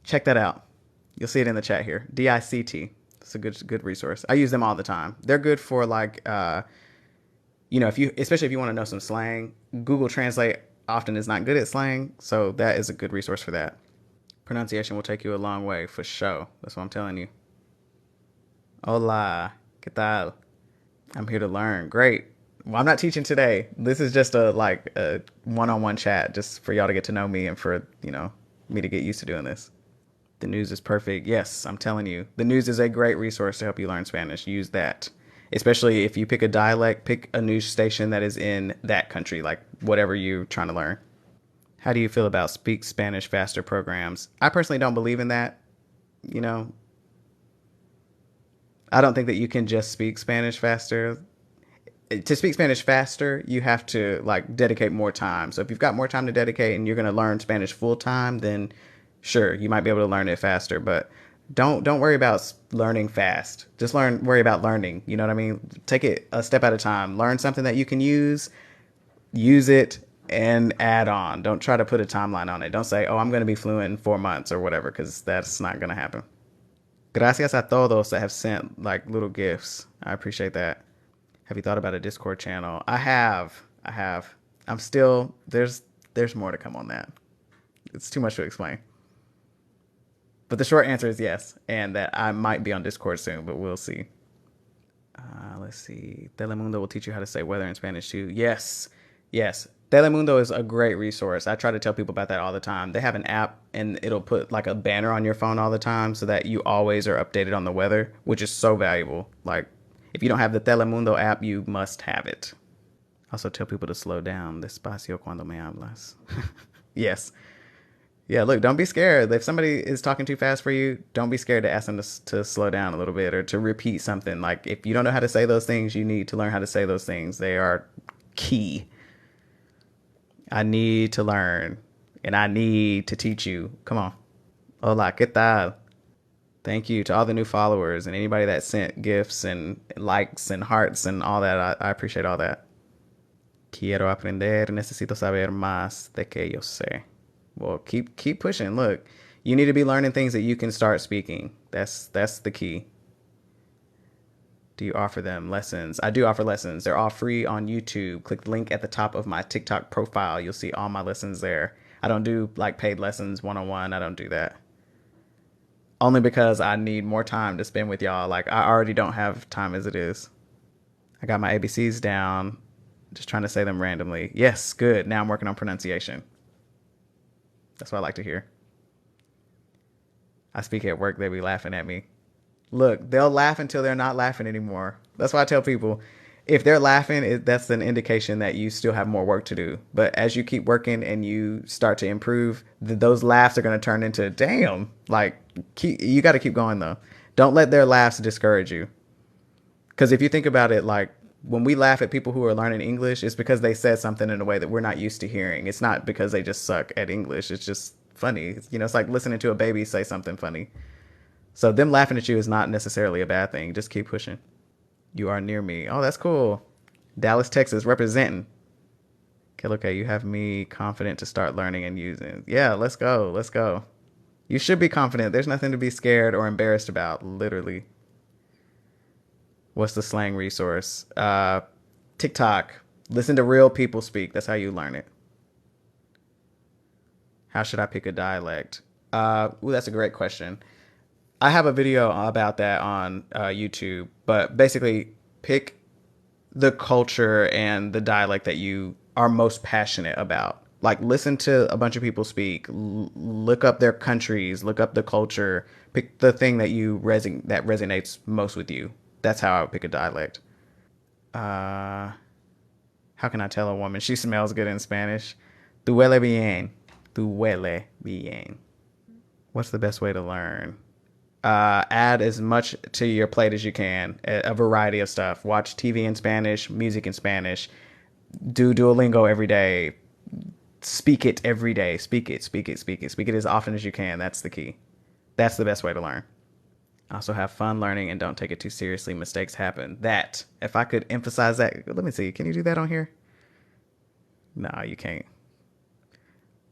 A: Check that out. You'll see it in the chat here. DICT. It's a good resource. I use them all the time. They're good for like, especially if you want to know some slang. Google Translate often is not good at slang, so that is a good resource for that. Pronunciation will take you a long way for sure. That's what I'm telling you. Hola, ¿qué tal? I'm here to learn. Great. Well, I'm not teaching today. This is just a one-on-one chat, just for y'all to get to know me and for me to get used to doing this. The news is perfect. Yes, I'm telling you. The news is a great resource to help you learn Spanish. Use that. Especially if you pick a dialect, pick a news station that is in that country, like whatever you're trying to learn. How do you feel about Speak Spanish Faster programs? I personally don't believe in that. I don't think that you can just speak Spanish faster. To speak Spanish faster, you have to dedicate more time. So if you've got more time to dedicate and you're going to learn Spanish full time, then sure, you might be able to learn it faster, but don't worry about learning fast. Just worry about learning. You know what I mean? Take it a step at a time. Learn something that you can use it, and add on. Don't try to put a timeline on it. Don't say, oh, I'm going to be fluent in 4 months or whatever, because that's not going to happen. Gracias a todos that have sent little gifts. I appreciate that. Have you thought about a Discord channel? I have. I have. I'm still there's more to come on that. It's too much to explain. But the short answer is yes, and that I might be on Discord soon, but we'll see. Let's see. Telemundo will teach you how to say weather in Spanish too. Yes, yes. Telemundo is a great resource. I try to tell people about that all the time. They have an app, and it'll put like a banner on your phone all the time so that you always are updated on the weather, which is so valuable. Like, if you don't have the Telemundo app, you must have it. Also, tell people to slow down. Despacio cuando me hablas. Yes. Yeah, look, don't be scared. If somebody is talking too fast for you, don't be scared to ask them to slow down a little bit or to repeat something. Like, if you don't know how to say those things, you need to learn how to say those things. They are key. I need to learn and I need to teach you. Come on. Hola, ¿qué tal? Thank you to all the new followers and anybody that sent gifts and likes and hearts and all that. I appreciate all that. Quiero aprender, necesito saber más de que yo sé. Well, keep pushing. Look, you need to be learning things that you can start speaking. That's the key. Do you offer them lessons? I do offer lessons. They're all free on YouTube. Click the link at the top of my TikTok profile. You'll see all my lessons there. I don't do like paid lessons one-on-one. I don't do that. Only because I need more time to spend with y'all. Like, I already don't have time as it is. I got my ABCs down. Just trying to say them randomly. Yes, good. Now I'm working on pronunciation. That's what I like to hear. I speak at work, they be laughing at me. Look, they'll laugh until they're not laughing anymore. That's why I tell people, if they're laughing, that's an indication that you still have more work to do. But as you keep working and you start to improve, those laughs are going to turn into, damn, like, you got to keep going, though. Don't let their laughs discourage you. Because if you think about it, like, when we laugh at people who are learning English, it's because they said something in a way that we're not used to hearing. It's not because they just suck at English. It's just funny. You know, it's like listening to a baby say something funny. So them laughing at you is not necessarily a bad thing. Just keep pushing. You are near me. Oh, that's cool. Dallas, Texas, representing. Okay, you have me confident to start learning and using. Yeah, let's go. Let's go. You should be confident. There's nothing to be scared or embarrassed about, literally. What's the slang resource? TikTok. Listen to real people speak. That's how you learn it. How should I pick a dialect? That's a great question. I have a video about that on YouTube, but basically pick the culture and the dialect that you are most passionate about. Like, listen to a bunch of people speak, look up their countries, look up the culture, pick the thing that that resonates most with you. That's how I would pick a dialect. How can I tell a woman she smells good in Spanish? Tu huele bien. Tu huele bien. What's the best way to learn? Add as much to your plate as you can. A variety of stuff. Watch TV in Spanish, music in Spanish. Do Duolingo every day. Speak it every day. Speak it, speak it, speak it. Speak it as often as you can. That's the key. That's the best way to learn. Also have fun learning and don't take it too seriously. Mistakes happen. That, if I could emphasize that, let me see. Can you do that on here? No, you can't.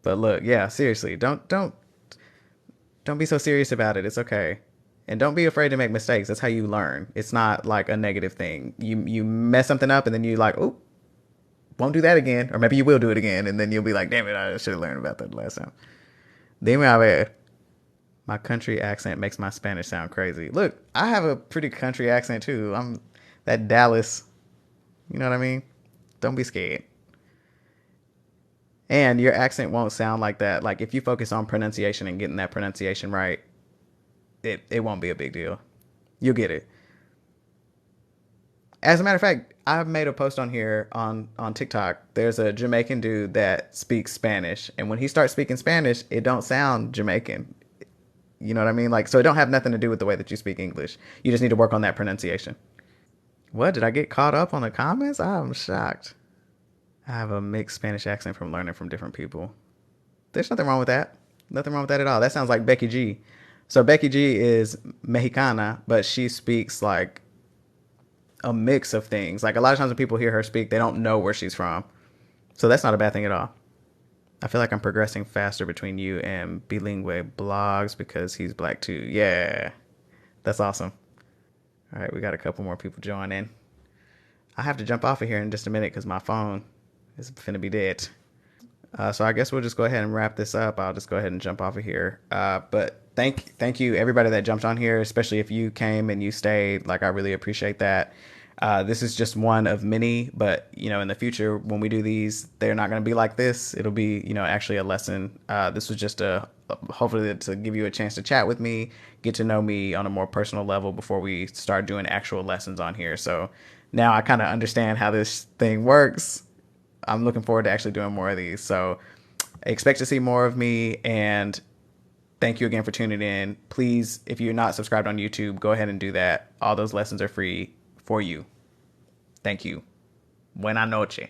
A: But look, yeah, seriously, don't be so serious about it. It's okay. And don't be afraid to make mistakes. That's how you learn. It's not like a negative thing. You mess something up and then you like, oh, won't do that again. Or maybe you will do it again. And then you'll be like, damn it, I should have learned about that last time. Dime a ver. My country accent makes my Spanish sound crazy. Look, I have a pretty country accent too. I'm that Dallas. You know what I mean? Don't be scared. And your accent won't sound like that. Like, if you focus on pronunciation and getting that pronunciation right, it won't be a big deal. You'll get it. As a matter of fact, I've made a post on here on TikTok. There's a Jamaican dude that speaks Spanish. And when he starts speaking Spanish, it don't sound Jamaican. You know what I mean? Like, so it don't have nothing to do with the way that you speak English. You just need to work on that pronunciation. What? Did I get caught up on the comments? I'm shocked. I have a mixed Spanish accent from learning from different people. There's nothing wrong with that. Nothing wrong with that at all. That sounds like Becky G. So Becky G is Mexicana, but she speaks like a mix of things. Like, a lot of times when people hear her speak, they don't know where she's from. So that's not a bad thing at all. I feel like I'm progressing faster between you and Bilingue Blogs because he's black too. Yeah, that's awesome. All right, we got a couple more people joining. I have to jump off of here in just a minute because my phone is finna be dead. So I guess we'll just go ahead and wrap this up. I'll just go ahead and jump off of here. But thank you everybody that jumped on here, especially if you came and you stayed. Like I really appreciate that. This is just one of many, but in the future when we do these, they're not going to be like this. It'll be actually a lesson. This was just a hopefully to give you a chance to chat with me, get to know me on a more personal level before we start doing actual lessons on here. So now I kind of understand how this thing works. I'm looking forward to actually doing more of these. So expect to see more of me, and thank you again for tuning in. Please, if you're not subscribed on YouTube, go ahead and do that. All those lessons are free for you. Thank you. Buena noche.